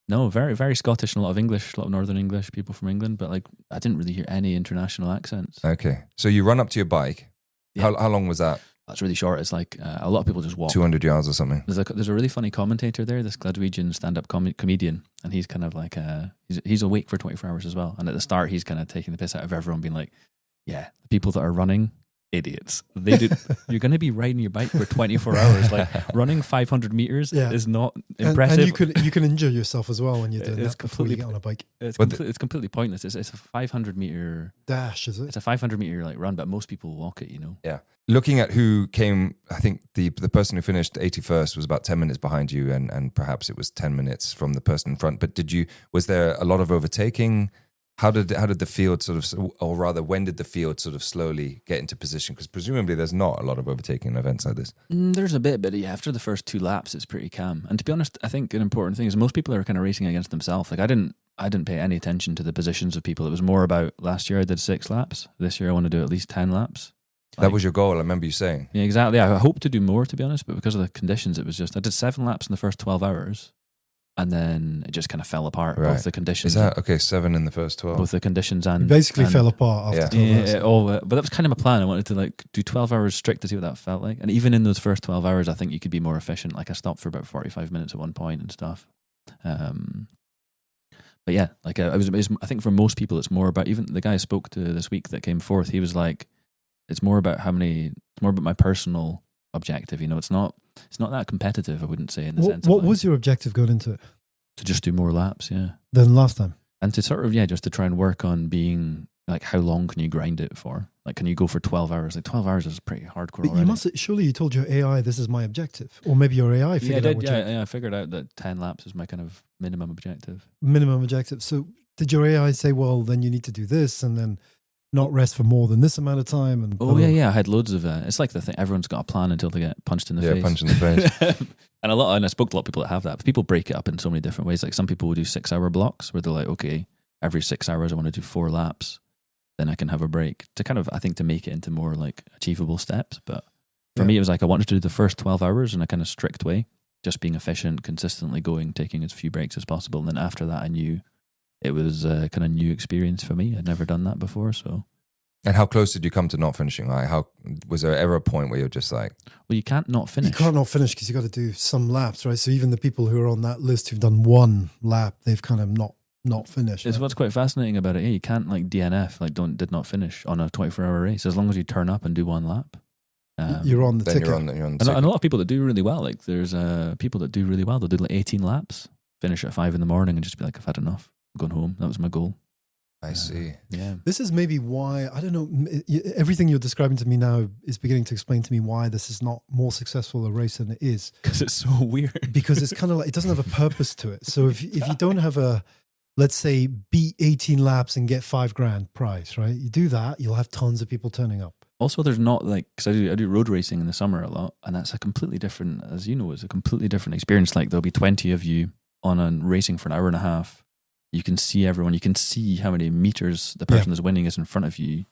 no, very, very Scottish and a lot of English, a lot of Northern English people from England. But like, I didn't really hear any international accents. Okay, so you run up to your bike. Yeah. How long was that? That's really short. It's like a lot of people just walk. 200 yards or something. There's a really funny commentator there, this Glaswegian stand-up comedian, and he's kind of like he's awake for 24 hours as well. And at the start, he's kind of taking the piss out of everyone, being like, yeah, the people that are running, idiots. They do. You're going to be riding your bike for 24 hours. Like running 500 meters is not impressive. And you can injure yourself as well when you're doing that before you get on a bike. It's completely pointless. It's a 500 meter dash, is it? It's a 500 meter like run, but most people walk it. Yeah. Looking at who came, I think the person who finished 81st was about 10 minutes behind you, and perhaps it was 10 minutes from the person in front. But was there a lot of overtaking? How did the field sort of, or rather, when did the field sort of slowly get into position? Because presumably there's not a lot of overtaking in events like this. There's a bit, but yeah, after the first 2 laps, it's pretty calm. And to be honest, I think an important thing is most people are kind of racing against themselves. Like I didn't I didn't pay any attention to the positions of people. It was more about last year I did 6 laps. This year I want to do at least 10 laps. That was your goal, I remember you saying. Yeah, exactly. I hope to do more, to be honest, but because of the conditions, it was just, I did 7 laps in the first 12 hours, and then it just kind of fell apart. Right. Both the conditions. Is that, okay, 7 in the first 12? Both the conditions It and... basically and- fell apart after 12 hours. but that was kind of my plan. I wanted to like do 12 hours strict to see what that felt like. And even in those first 12 hours, I think you could be more efficient. Like I stopped for about 45 minutes at one point and stuff. But yeah, like I think for most people, it's more about, even the guy I spoke to this week that came forth, he was like, it's more about it's more about my personal objective. You know, it's not that competitive, I wouldn't say, in the sense of What like, was your objective going into it to just do more laps, yeah. than last time? And to sort of, just to try and work on being like, how long can you grind it for? Like, can you go for 12 hours? Like 12 hours is pretty hardcore But already. surely you told your AI this is my objective, or maybe your AI figured out what your I figured out that 10 laps is my kind of minimum objective. minimum objective. So did your AI say, well, then you need to do this and then not rest for more than this amount of time? And Oh, yeah. I had loads of it's like the thing. Everyone's got a plan until they get punched in the face. Yeah, punch in the face. and I spoke to a lot of people that have that. But people break it up in so many different ways. Like some people will do 6-hour blocks where they're like, okay, every 6 hours I want to do 4 laps. Then I can have a break to kind of, I think, to make it into more like achievable steps. But for me, it was like I wanted to do the first 12 hours in a kind of strict way, just being efficient, consistently going, taking as few breaks as possible. And then after that, I knew it was a kind of new experience for me. I'd never done that before. So, And how close did you come to not finishing? Like, how was there ever a point where you're just like, well, you can't not finish. you can't not finish because you got to do some laps, right? So even the people who are on that list who've done one lap, they've kind of not finished. It's right? what's quite fascinating about it. Yeah, you can't like DNF, like did not finish on a 24-hour race as long as you turn up and do one lap. You're on the then ticket. you're on the And a lot of people that do really well, like there's people that do really well. They'll do like 18 laps, finish at 5 a.m. and just be like, I've had enough. I'm going home. That was my goal. I see. Yeah. This is maybe why, I don't know, everything you're describing to me now is beginning to explain to me why this is not more successful a race than it is. Because it's so weird. Because it's kind of like, it doesn't have a purpose to it. So if you don't have let's say, beat 18 laps and get $5,000 prize, right? You do that, you'll have tons of people turning up. Also, there's not like, because I do road racing in the summer a lot, and that's a completely different, as you know, it's a completely different experience. Like there'll be 20 of you on a racing for an hour and a half. You can see everyone. You can see how many meters the person that's winning is in front of you,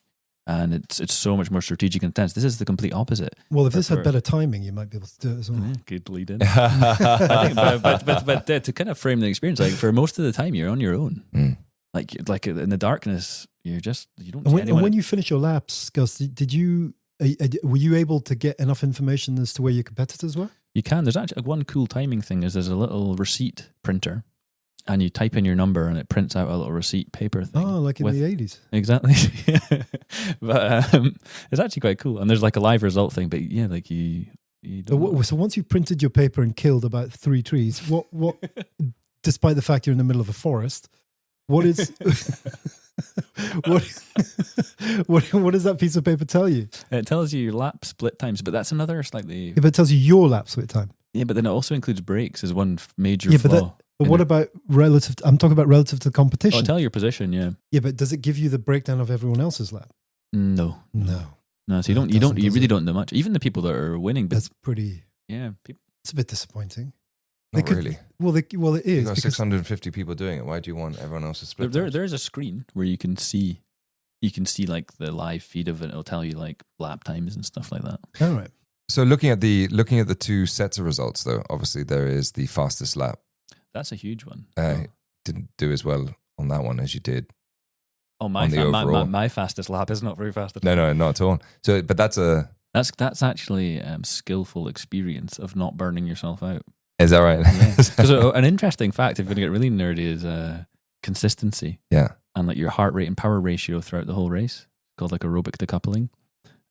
and it's so much more strategic and intense. This is the complete opposite. Well, if this had better timing, you might be able to do it as well. Good lead in. I think, but to kind of frame the experience, like for most of the time, you're on your own. Mm. Like in the darkness, you don't. And see anyone. when you finish your laps, Gus, were you able to get enough information as to where your competitors were? You can. There's actually one cool timing thing. There's a little receipt printer, and you type in your number, and it prints out a little receipt paper thing. Oh, like in the 80s. Exactly. But it's actually quite cool. And there's like a live result thing, but yeah, like you don't So once you've printed your paper and killed about 3 trees, what despite the fact you're in the middle of a forest, what is what does that piece of paper tell you? It tells you your lap split times, but that's another slightly... If it tells you your lap split time. Yeah, but then it also includes breaks as one major Yeah, flaw. but what about relative? I'm talking about relative to the competition. Oh, tell your position, yeah. Yeah, but does it give you the breakdown of everyone else's lap? No. No, So you really don't know much. Even the people that are winning, but that's pretty. yeah, It's a bit disappointing. Not really. Well, it You've is got because 650 people doing it. Why do you want everyone else's split? times? there's a screen where you can see like the live feed of it. It'll tell you like lap times and stuff like that. all right. So looking at the 2 sets of results, though, obviously there is the fastest lap. That's a huge one. Didn't do as well on that one as you did. Oh, on the overall. my fastest lap is not very fast at all. No, not at all. So, but that's That's actually skillful experience of not burning yourself out. is that right? Because an interesting fact, if you're going to get really nerdy, is consistency. Yeah. And like your heart rate and power ratio throughout the whole race, called like aerobic decoupling.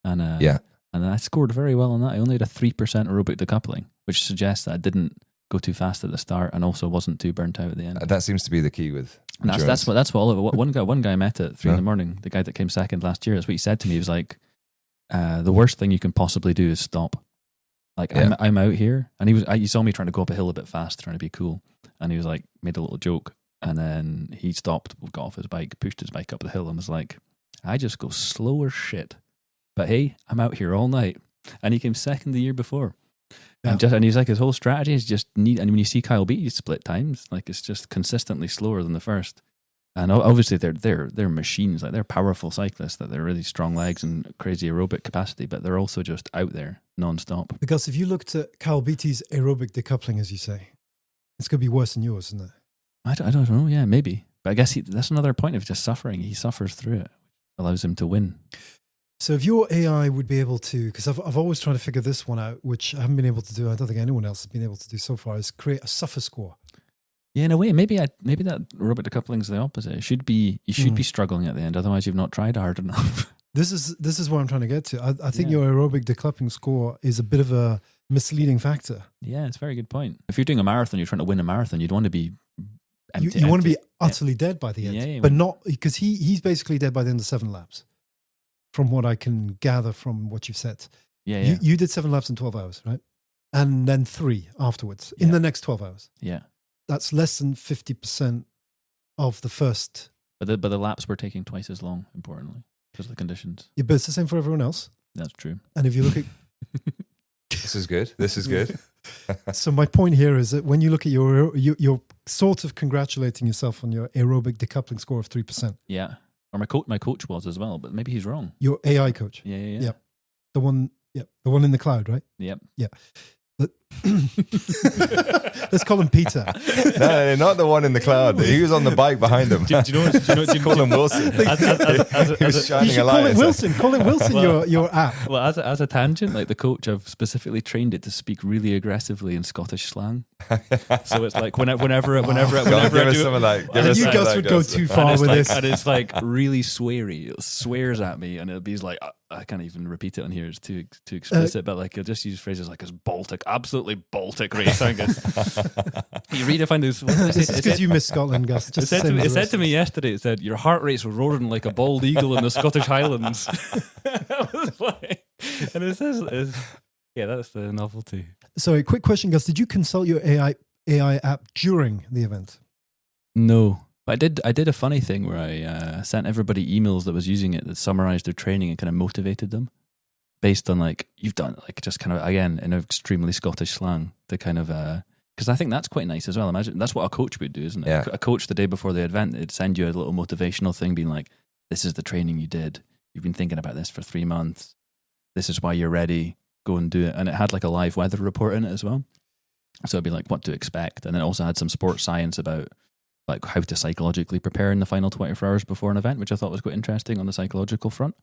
And Yeah. And I scored very well on that. I only had a 3% aerobic decoupling, which suggests that I didn't go too fast at the start and also wasn't too burnt out at the end. That seems to be the key with And endurance. that's what all of it. One guy I met at 3 a.m, the guy that came second last year, that's what he said to me. He was like, the worst thing you can possibly do is stop. Like I'm out here, and he saw me trying to go up a hill a bit fast, trying to be cool, and he was like, made a little joke, and then he stopped, got off his bike, pushed his bike up the hill, and was like, I just go slow as shit, but hey, I'm out here all night. And he came second the year before. Yeah. And he's like, his whole strategy is just and when you see Kyle Beattie's split times, like it's just consistently slower than the first. And obviously they're machines, like they're powerful cyclists, that they're really strong legs and crazy aerobic capacity, but they're also just out there non-stop. Because if you looked at Carl Beattie's aerobic decoupling, as you say, it's going to be worse than yours, isn't it? I don't know, yeah, maybe. But I guess that's another point of just suffering. He suffers through it, allows him to win. So if your AI would be able to, because I've always tried to figure this one out, which I haven't been able to do, I don't think anyone else has been able to do so far, is create a suffer score. Yeah, in a way, maybe that aerobic decoupling is the opposite. You should be struggling at the end, otherwise you've not tried hard enough. This is what I'm trying to get to. I think Yeah. your aerobic decoupling score is a bit of a misleading factor. Yeah, it's a very good point. If you're doing a marathon, you're trying to win a marathon, you'd want to be empty. You want to be empty. utterly dead by the end, Yeah, but not because he's basically dead by the end of 7 laps, from what I can gather from what you've said. Yeah. You did 7 laps in 12 hours, right? And then 3 afterwards in Yeah. the next 12 hours. Yeah. That's less than 50% of the first. But the laps were taking twice as long, importantly, because of the conditions. Yeah, but it's the same for everyone else. That's true. And if you look at This is good. This is good. so my point here is that when you look at you're sort of congratulating yourself on your aerobic decoupling score of 3%. Yeah. Or my coach was as well, but maybe he's wrong. Your AI coach, Yeah. Yep. the one in the cloud, right? Yep. Yeah. Let's call him Peter. No, not the one in the cloud. He was on the bike behind him. Do you know Call him Wilson. He was You shining should a light. call it Wilson. Call it Wilson. Your app. Well, as a tangent, like the coach, I've specifically trained it to speak really aggressively in Scottish slang. So it's like whenever Give I us do some of that. Give And us you some of guys that, would go Gus. too far with this. and it's like really sweary. It swears at me, and it'll be like I can't even repeat it on here. It's too explicit. But like, he'll just use phrases like "as Baltic, absolutely Baltic race." Angus. You read if I do. This is because you miss Scotland, Gus. It Just said, the same to me, as it the said to me yesterday, it said, your heart rate's roaring like a bald eagle in the Scottish Highlands. I was like, and it says, yeah, that's the novelty. So a quick question, Gus. Did you consult your AI app during the event? No. But I did a funny thing where I sent everybody emails that was using it that summarized their training and kind of motivated them based on like, you've done like just kind of, again, in extremely Scottish slang to kind of, because I think that's quite nice as well. Imagine that's what a coach would do, isn't it? Yeah. A coach the day before the event, they'd send you a little motivational thing being like, this is the training you did. You've been thinking about this for 3 months. This is why you're ready. Go and do it. And it had like a live weather report in it as well. So it'd be like what to expect. And then it also had some sports science about like how to psychologically prepare in the final 24 hours before an event, which I thought was quite interesting on the psychological front.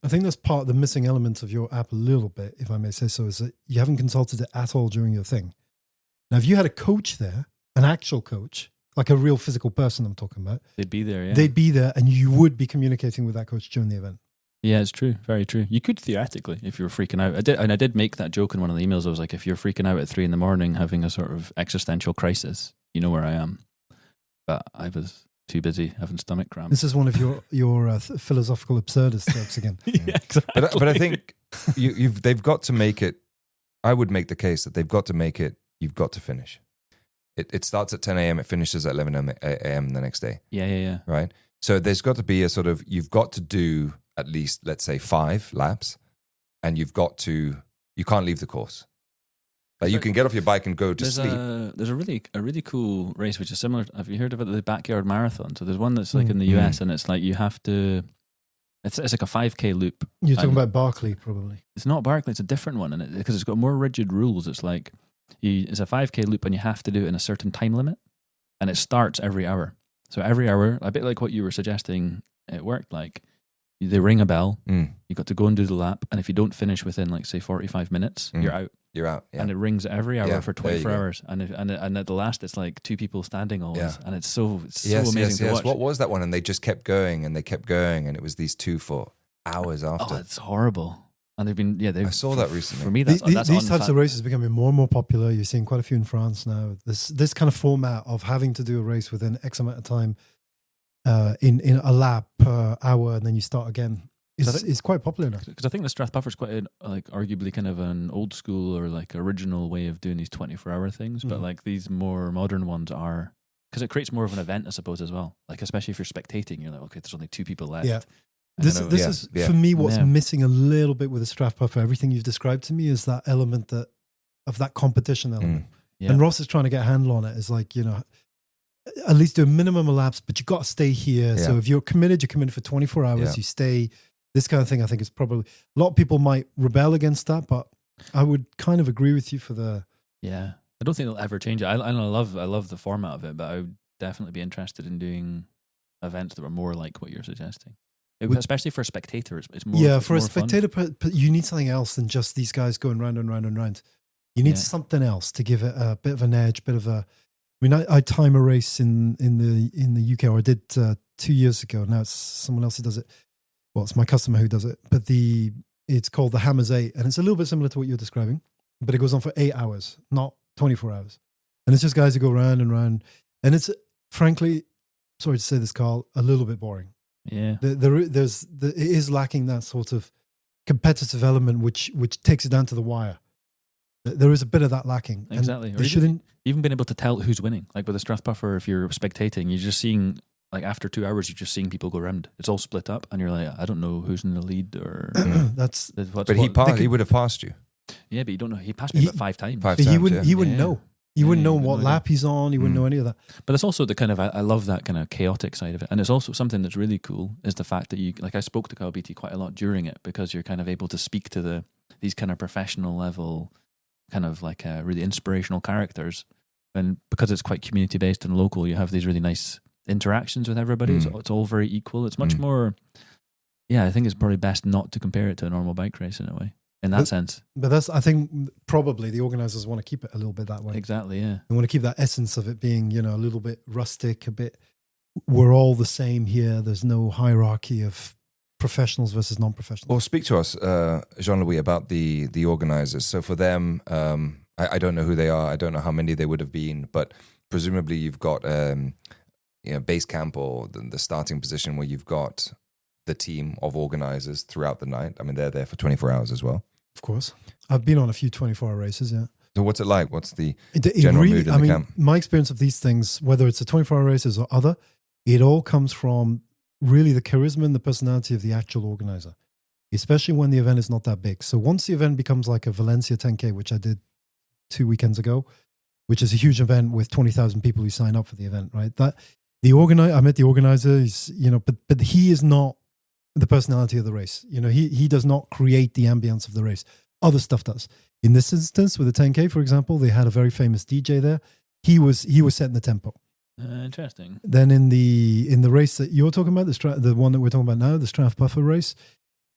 I think that's part of the missing element of your app a little bit, if I may say so, is that you haven't consulted it at all during your thing. Now, if you had a coach there, an actual coach, like a real physical person I'm talking about, They'd be there, yeah. they'd be there and you would be communicating with that coach during the event. Yeah, it's true. Very true. You could theoretically, if you were freaking out. I did make that joke in one of the emails. I was like, if you're freaking out at 3 a.m, having a sort of existential crisis, you know where I am. But I was too busy having stomach cramps. This is one of your philosophical absurdist jokes again. Yeah, exactly. But I think they've got to make it. I would make the case that they've got to make it. You've got to finish. It starts at 10 a.m. It finishes at 11 a.m. the next day. Yeah. Right. So there's got to be a sort of, you've got to do at least, let's say, 5 laps, and you can't leave the course. Like you can get off your bike and go to sleep. There's a really cool race which is similar. Have you heard about the backyard marathon? So there's one that's like in the US, and it's like you have to. It's like a 5K loop. You're talking about Barclay, probably. It's not Barclay. It's a different one, and because it's got more rigid rules. It's like it's a 5K loop, and you have to do it in a certain time limit, and it starts every hour. So every hour, a bit like what you were suggesting, it worked. Like they ring a bell, you got to go and do the lap, and if you don't finish within like say 45 minutes, you're out. You're out. Yeah. And it rings every hour for 24 go. hours, and at the last it's like 2 people standing always, and it's so Yes, amazing to watch. What was that one? And they just kept going and they kept going, and it was these 2 for hours after. Oh, it's horrible. And they've been I saw that recently. For me, These that's types of races are becoming more and more popular. You're seeing quite a few in France now. This kind of format of having to do a race within X amount of time in a lap per hour, and then you start again. Is quite popular now. Because I think the Strathpuffer is quite arguably kind of an old school or like original way of doing these 24-hour things, but like these more modern ones are, because it creates more of an event, I suppose, as well. Like especially if you're spectating, you're like, okay, there's only 2 people left. Yeah. This is for me what's missing a little bit with the Strathpuffer. Everything you've described to me is that element of that competition element. Yeah. And Ross is trying to get a handle on it. Is like, at least do a minimum elapse, but you got to stay here. Yeah. So if you're committed for 24 hours, Yeah. you stay. This kind of thing, I think, is probably a lot of people might rebel against that, but I would kind of agree with you for the. Yeah, I don't think it'll ever change it. I love the format of it, but I would definitely be interested in doing events that were more like what you're suggesting. Especially for a spectator, it's more. Yeah, it's for a more fun. spectator, but you need something else than just these guys going round and round and round. You need something else to give it a bit of an edge, bit of a. I mean, I time a race in the UK, or I did 2 years ago. Now it's someone else who does it. Well, it's my customer who does it, but it's called the Hammers 8, and it's a little bit similar to what you're describing, but it goes on for 8 hours, not 24 hours, and it's just guys who go round and round, and it's frankly, sorry to say this, Carl, a little bit boring. Yeah, It is lacking that sort of competitive element, which takes it down to the wire. There is a bit of that lacking. and exactly. They shouldn't. Even been able to tell who's winning. Like with the Strathpuffer, if you're spectating, you're just seeing, like after 2 hours, you're just seeing people go around. It's all split up, and you're like, I don't know who's in the lead or. That's. But he would have passed you. Yeah, but you don't know. He passed me about 5 times. Five He times, wouldn't. yeah. He wouldn't Yeah. know. He wouldn't know you what wouldn't lap he's on. He wouldn't know any of that. But it's also the kind of, I love that kind of chaotic side of it. And it's also something that's really cool is the fact that you, like I spoke to Beattie quite a lot during it because you're kind of able to speak to these kind of professional level, kind of like really inspirational characters. And because it's quite community based and local, you have these really nice interactions with everybody. It's all very equal. It's much more, I think it's probably best not to compare it to a normal bike race in a way. In that sense. But that's, I think, probably the organisers want to keep it a little bit that way. Exactly, yeah. They want to keep that essence of it being, a little bit rustic, a bit. We're all the same here. There's no hierarchy of professionals versus non-professionals. Well, speak to us, Jean-Louis, about the organisers. So for them, I don't know who they are. I don't know how many they would have been, but presumably you've got base camp or the starting position where you've got the team of organisers throughout the night. I mean, they're there for 24 hours as well. Of course. I've been on a few 24-hour races, yeah. So what's it like? What's the It general really, mood in the camp? My experience of these things, whether it's a 24-hour races or other, it all comes from really the charisma and the personality of the actual organizer, especially when the event is not that big. So once the event becomes like a Valencia 10K, which I did 2 weekends ago, which is a huge event with 20,000 people who sign up for the event, right? I met the organizer, but he is not the personality of the race. He does not create the ambience of the race. Other stuff does. In this instance, with the 10K, for example, they had a very famous DJ there. He was setting the tempo. Interesting. Then in the race that you're talking about, the one that we're talking about now, the Strathpuffer race,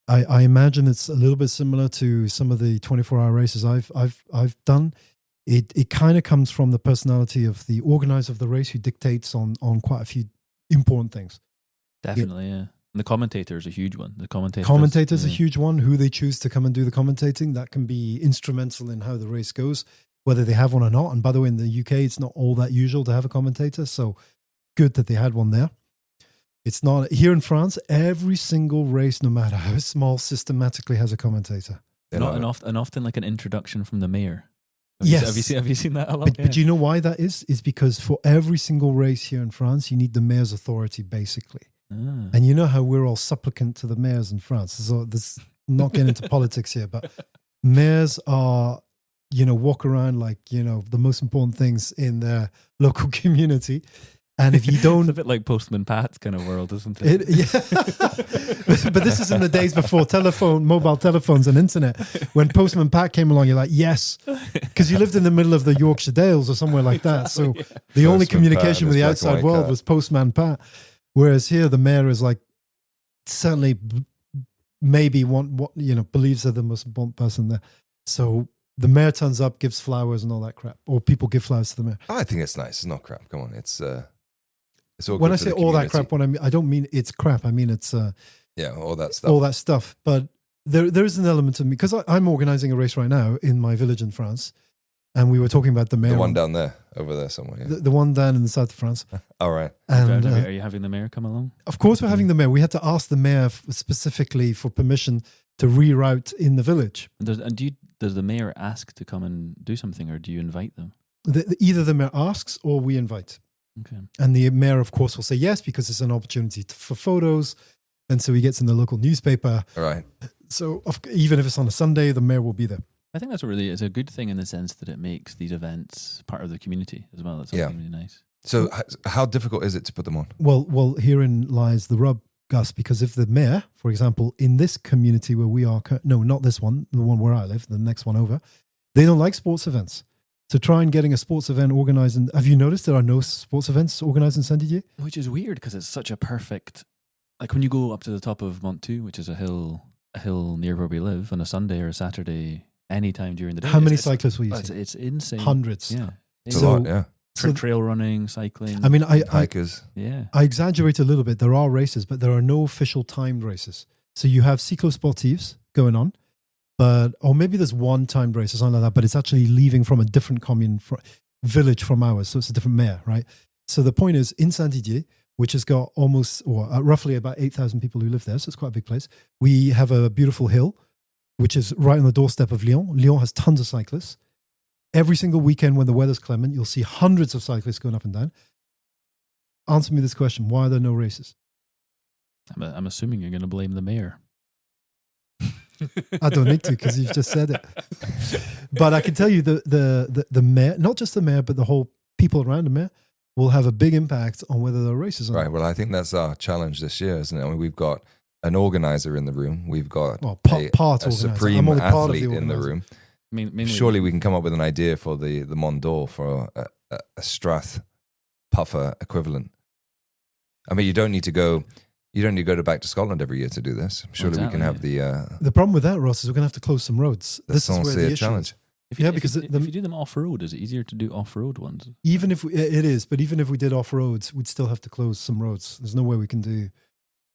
I imagine it's a little bit similar to some of the 24-hour races I've done. It kind of comes from the personality of the organizer of the race who dictates on quite a few important things. Definitely, yeah. And the commentator is a huge one. The Commentator's a huge one. Who they choose to come and do the commentating, that can be instrumental in how the race goes, whether they have one or not. And by the way, in the UK, it's not all that usual to have a commentator. So good that they had one there. It's not here in France. Every single race, no matter how small, systematically has a commentator. And often like an introduction from the mayor. Yes. Have you seen that a lot? But you know why that is? Is because for every single race here in France, you need the mayor's authority, basically. Ah. And you know how we're all supplicant to the mayors in France. So this not getting into politics here, but mayors are, walk around like, the most important things in their local community. And if you don't... It's a bit like Postman Pat's kind of world, isn't it? But this is in the days before mobile telephones and internet. When Postman Pat came along, you're like, yes. Because you lived in the middle of the Yorkshire Dales or somewhere like that. So the only communication with the outside world was Postman Pat. Whereas here, the mayor is like, certainly maybe believes they're the most important person there. So the mayor turns up, gives flowers and all that crap. Or people give flowers to the mayor. I think it's nice. It's not crap. Come on. It's all when good I for say the all that community. crap, I don't mean it's crap. I mean it's all that stuff. all that stuff. But there is an element of me because I'm organizing a race right now in my village in France, and we were talking about the mayor. The one down there, over there somewhere. Yeah. The one down in the south of France. All right. And Are you having the mayor come along? of course, we're having the mayor. We had to ask the mayor specifically for permission to reroute in the village. Does the mayor ask to come and do something, or do you invite them? Either the mayor asks or we invite. Okay. And the mayor, of course, will say yes because it's an opportunity for photos. And so he gets in the local newspaper. All right. So even if it's on a Sunday, the mayor will be there. I think it's a good thing in the sense that it makes these events part of the community as well. That's something really nice. So how difficult is it to put them on? Well, herein lies the rub, Gus, because if the mayor, for example, in this community where we are, no, not this one, the one where I live, the next one over, they don't like sports events. So try and getting a sports event organized. And have you noticed there are no sports events organized in Saint-Didier? Which is weird because it's such a perfect, like when you go up to the top of Mont D'Or, which is a hill near where we live, on a Sunday or a Saturday, anytime during the day. How many cyclists will you see? It's insane. Hundreds. Yeah. It's a lot, yeah. For trail running, cycling. I mean, Hikers. Yeah. I exaggerate a little bit. There are races, but there are no official timed races. So you have cyclosportives going on, or maybe there's one timed race or something like that, but it's actually leaving from a different village from ours. So it's a different mayor, right? So the point is, in Saint-Didier, which has got roughly about 8,000 people who live there, so it's quite a big place, we have a beautiful hill, which is right on the doorstep of Lyon. Lyon has tons of cyclists. Every single weekend when the weather's clement, you'll see hundreds of cyclists going up and down. Answer me this question. Why are there no races? I'm assuming you're going to blame the mayor. I don't need to because you've just said it. But I can tell you the mayor, not just the mayor, but the whole people around the mayor will have a big impact on whether there are races or not. Right. Well, I think that's our challenge this year, isn't it? I mean, we've got an organizer in the room. We've got part a supreme athlete in the room. Mainly, surely we can come up with an idea for the Mont D'Or for a Strathpuffer equivalent. I mean, you don't need to go back to Scotland every year to do this. Surely we can have the problem with that, Ross, is we're going to have to close some roads. This is where the issue challenge. If you do them off road, is it easier to do off road ones? Even if even if we did off roads, we'd still have to close some roads. There's no way we can do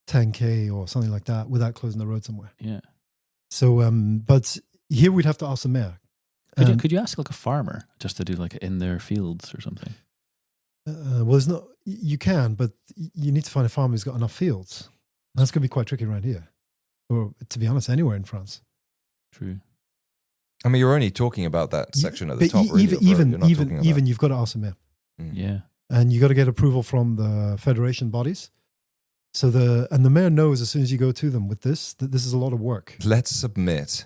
10K or something like that without closing the road somewhere. Yeah. So, but here we'd have to ask the mayor. Could you ask like a farmer just to do like in their fields or something? Well, there's not. You can, but you need to find a farmer who's got enough fields. That's going to be quite tricky around here, or to be honest, anywhere in France. True. I mean, you're only talking about that section at the top. Even you've got to ask the mayor. Yeah. And you got to get approval from the federation bodies. So the mayor knows as soon as you go to them with this that this is a lot of work. Let's submit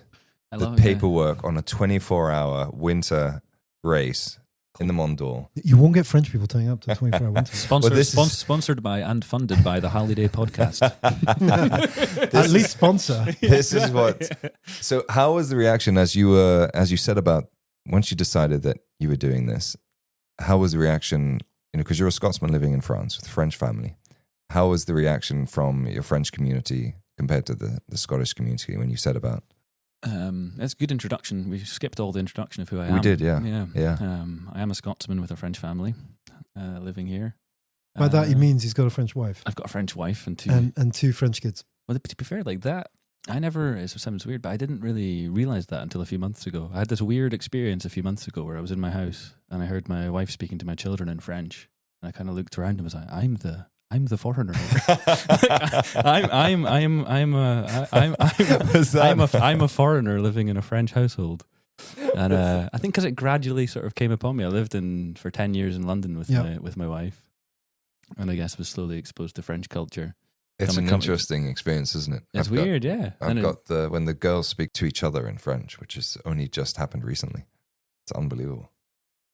the paperwork on a 24-hour winter race in the Mont D'Or. You won't get French people turning up to the 24-hour winter. Sponsored by and funded by the Halliday podcast. At least sponsor. This is what. So, how was the reaction as you said about once you decided that you were doing this? How was the reaction? Because you're a Scotsman living in France with a French family. How was the reaction from your French community compared to the Scottish community when you said about? That's a good introduction. We skipped all the introduction of who I am. We did, yeah. I am a Scotsman with a French family living here. By that he means he's got a French wife. I've got a French wife and two French kids. Well, to be fair, like that, it sounds weird, but I didn't really realize that until a few months ago. I had this weird experience a few months ago where I was in my house and I heard my wife speaking to my children in French, and I kind of looked around and was like, I'm the foreigner. I'm a foreigner living in a French household, and I think because it gradually sort of came upon me. I lived for 10 years in London with my wife, and I guess was slowly exposed to French culture. It's an interesting experience, isn't it? It's weird, yeah. I've got when the girls speak to each other in French, which has only just happened recently. It's unbelievable.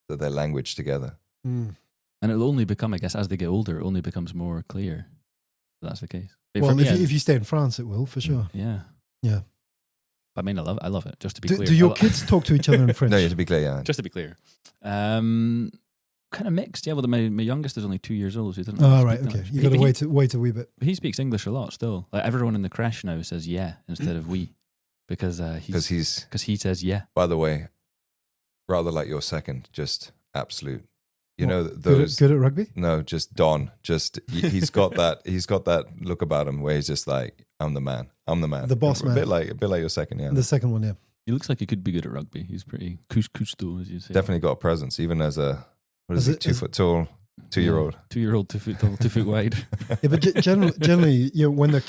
So their language together. Mm. And it'll only become, I guess, as they get older, it only becomes more clear that's the case. But well, if you stay in France, it will, for sure. Yeah. Yeah. I mean, I love it, just to be clear. Do your kids talk to each other in French? No, to be clear, yeah. Just to be clear. Kind of mixed, yeah. Well, my youngest is only 2 years old, so he doesn't right, okay. You've got to wait a wee bit. He speaks English a lot still. Like everyone in the creche now says yeah instead of we. Because he says yeah. By the way, rather like your second, just absolute. You know those good at rugby? No, just Don. Just he's got that. He's got that look about him where he's just like, I'm the man. I'm the man. The boss man. A bit like your second, yeah. The second one, yeah. He looks like he could be good at rugby. He's pretty cousteau, as you say. Definitely got a presence, even as a 2 foot tall 2-year-old. 2-year-old, 2 foot tall, 2 foot wide. Yeah, but generally, when they're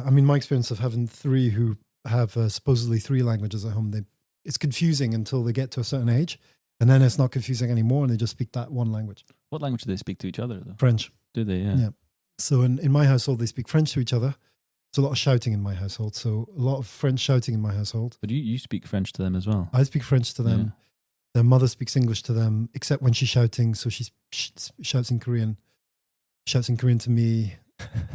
I mean, my experience of having three who have supposedly 3 languages at home, it's confusing until they get to a certain age. And then it's not confusing anymore, and they just speak that one language. What language do they speak to each other, though? French. Do they? Yeah. So in my household, they speak French to each other. There's a lot of shouting in my household, so a lot of French shouting in my household. But you speak French to them as well? I speak French to them. Their mother speaks English to them, except when she's shouting. So she shouts in Korean to me.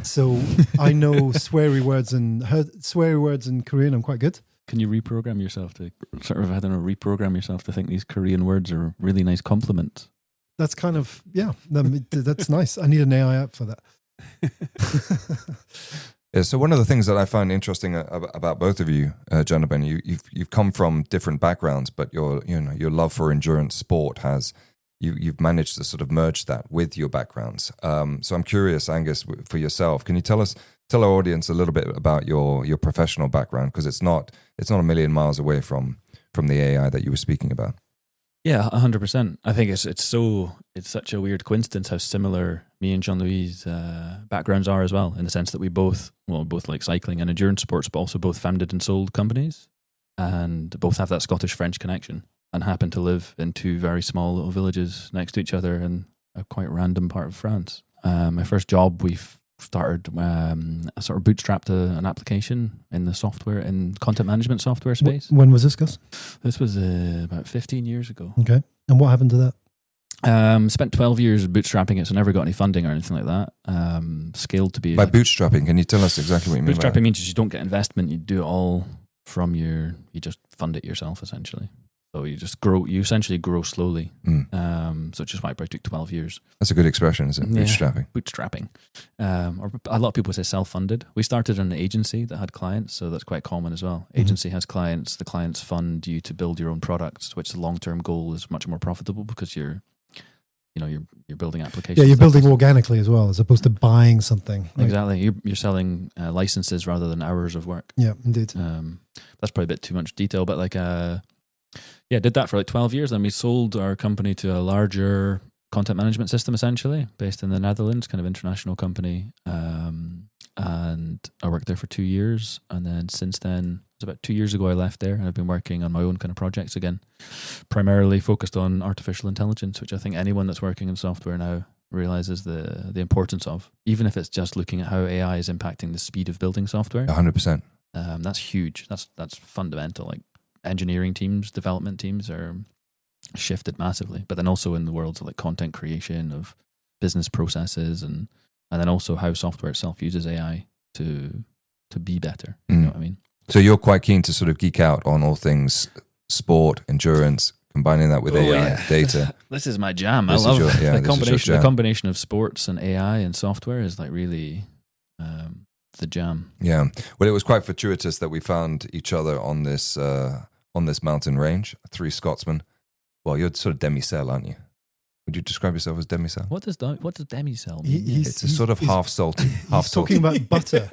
So I know sweary words in Korean. I'm quite good. Can you reprogram yourself to reprogram yourself to think these Korean words are really nice compliments? That's kind of, that's nice. I need an AI app for that. Yeah, so one of the things that I find interesting about both of you, gentlemen, you've come from different backgrounds, but your love for endurance sport you've managed to sort of merge that with your backgrounds. So I'm curious, Angus, for yourself, can you tell our audience a little bit about your professional background, because it's not a million miles away from the AI that you were speaking about. Yeah, 100%. I think it's such a weird coincidence how similar me and Jean-Louis' backgrounds are as well, in the sense that we both like cycling and endurance sports, but also both founded and sold companies, and both have that Scottish-French connection, and happen to live in two very small little villages next to each other in a quite random part of France. My first job, we've started I sort of bootstrapped an application in the software and content management software space. When was this, Gus? This was about 15 years ago. Okay. And what happened to that? Spent 12 years bootstrapping it, so never got any funding or anything like that. Scaled to be By bootstrapping, can you tell us exactly what you mean by that? Bootstrapping means you don't get investment, you do it all from you just fund it yourself, essentially. So you essentially grow slowly. So it's just why it probably took 12 years. That's a good expression, isn't it? Bootstrapping. Bootstrapping. Or a lot of people say self-funded. We started an agency that had clients, so that's quite common as well. Agency has clients, the clients fund you to build your own products, which the long-term goal is much more profitable because you're building applications. Yeah, you're building organically as well, as opposed to buying something. Exactly. You're selling licenses rather than hours of work. Yeah, indeed. That's probably a bit too much detail, but did that for like 12 years. Then we sold our company to a larger content management system, essentially, based in the Netherlands, kind of international company. And I worked there for 2 years. And then since then, it was about 2 years ago I left there, and I've been working on my own kind of projects again, primarily focused on artificial intelligence, which I think anyone that's working in software now realizes the importance of, even if it's just looking at how AI is impacting the speed of building software. 100%. That's huge. That's fundamental. Like, engineering teams, development teams are shifted massively, but then also in the worlds of like content creation, of business processes, and then also how software itself uses AI to be better. You know what I mean? So you're quite keen to sort of geek out on all things sport, endurance, combining that with AI, data. This is my jam. I love the combination of sports and AI and software is like really the jam. Yeah. Well, it was quite fortuitous that we found each other on this mountain range, 3 Scotsmen. Well, you're sort of Demi-Sel, aren't you? Would you describe yourself as Demi-Sel? What does Demi-Sel mean? It's a sort of half salty. He's talking about butter.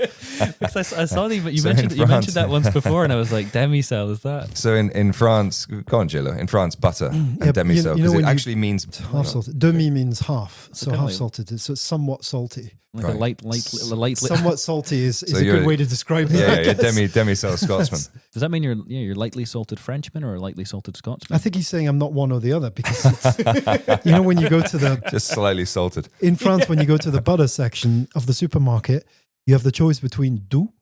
I saw that you mentioned that once before, and I was like, Demi-Sel, is that? So in France, go on, J-Lo. In France, butter and Demi-Sel, because it actually means half salted. Demi means half, so half salted. So it's somewhat salty. Like a light. Somewhat salty is a good way to describe that. Yeah, Demi-Sel Scotsman. Does that mean you're lightly salted Frenchman or a lightly salted Scotsman? I think he's saying I'm not one or the other, because when you go to just slightly salted in France, when you go to the butter section of the supermarket, you have the choice between doux,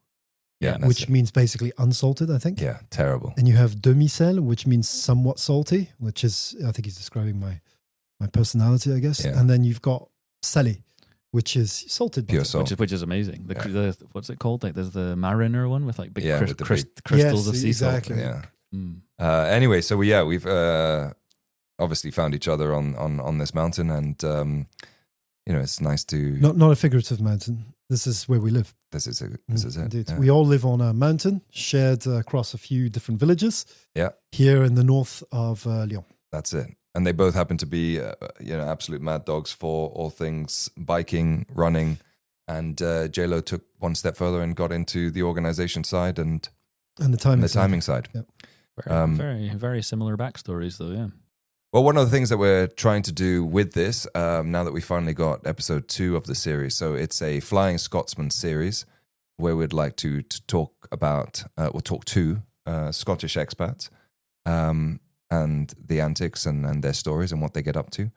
which means basically unsalted, I think. Yeah, terrible. And you have Demi-Sel, which means somewhat salty, which is, I think he's describing my personality, I guess. Yeah. And then you've got Salé, which is salted butter. Pure salt. Which is amazing. The what's it called? Like there's the Mariner one with like big crystals of sea salt. Exactly. Yeah. Anyway, so we've obviously found each other on this mountain, and it's nice to not a figurative mountain. This is where we live. This is it. Indeed. Yeah. We all live on a mountain shared across a few different villages. Yeah. Here in the north of Lyon. That's it. And they both happen to be, absolute mad dogs for all things biking, running. And J-Lo took one step further and got into the organization side and the timing side. Yep. Very, very similar backstories, though. Yeah. Well, one of the things that we're trying to do with this, now that we finally got episode 2 of the series, so it's a Flying Scotsman series where we'd like to talk about, or talk to Scottish expats. And the antics and their stories and what they get up to.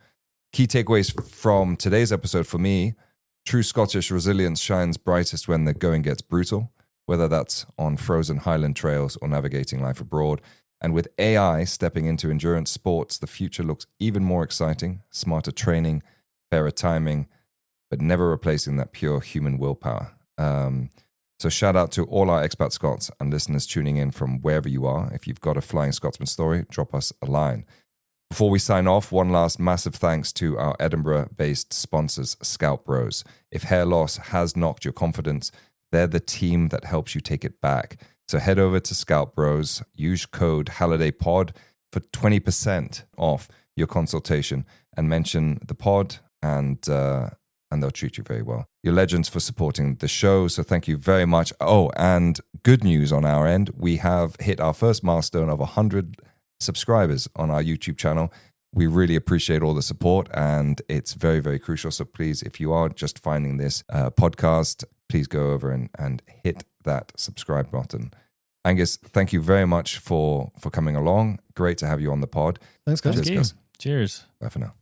Key takeaways from today's episode for me: true Scottish resilience shines brightest when the going gets brutal, whether that's on frozen Highland trails or navigating life abroad. And with AI stepping into endurance sports, the future looks even more exciting, smarter training, fairer timing, but never replacing that pure human willpower. So shout out to all our expat Scots and listeners tuning in from wherever you are. If you've got a Flying Scotsman story, drop us a line. Before we sign off, one last massive thanks to our Edinburgh-based sponsors, Scalp Bros. If hair loss has knocked your confidence, they're the team that helps you take it back. So head over to Scalp Bros, use code HallidayPod for 20% off your consultation and mention the pod and they'll treat you very well. You're legends for supporting the show, so thank you very much. Oh, and good news on our end. We have hit our first milestone of 100 subscribers on our YouTube channel. We really appreciate all the support, and it's very, very crucial. So please, if you are just finding this podcast, please go over and hit that subscribe button. Angus, thank you very much for coming along. Great to have you on the pod. Thanks, guys. Thank you. Cheers. Bye for now.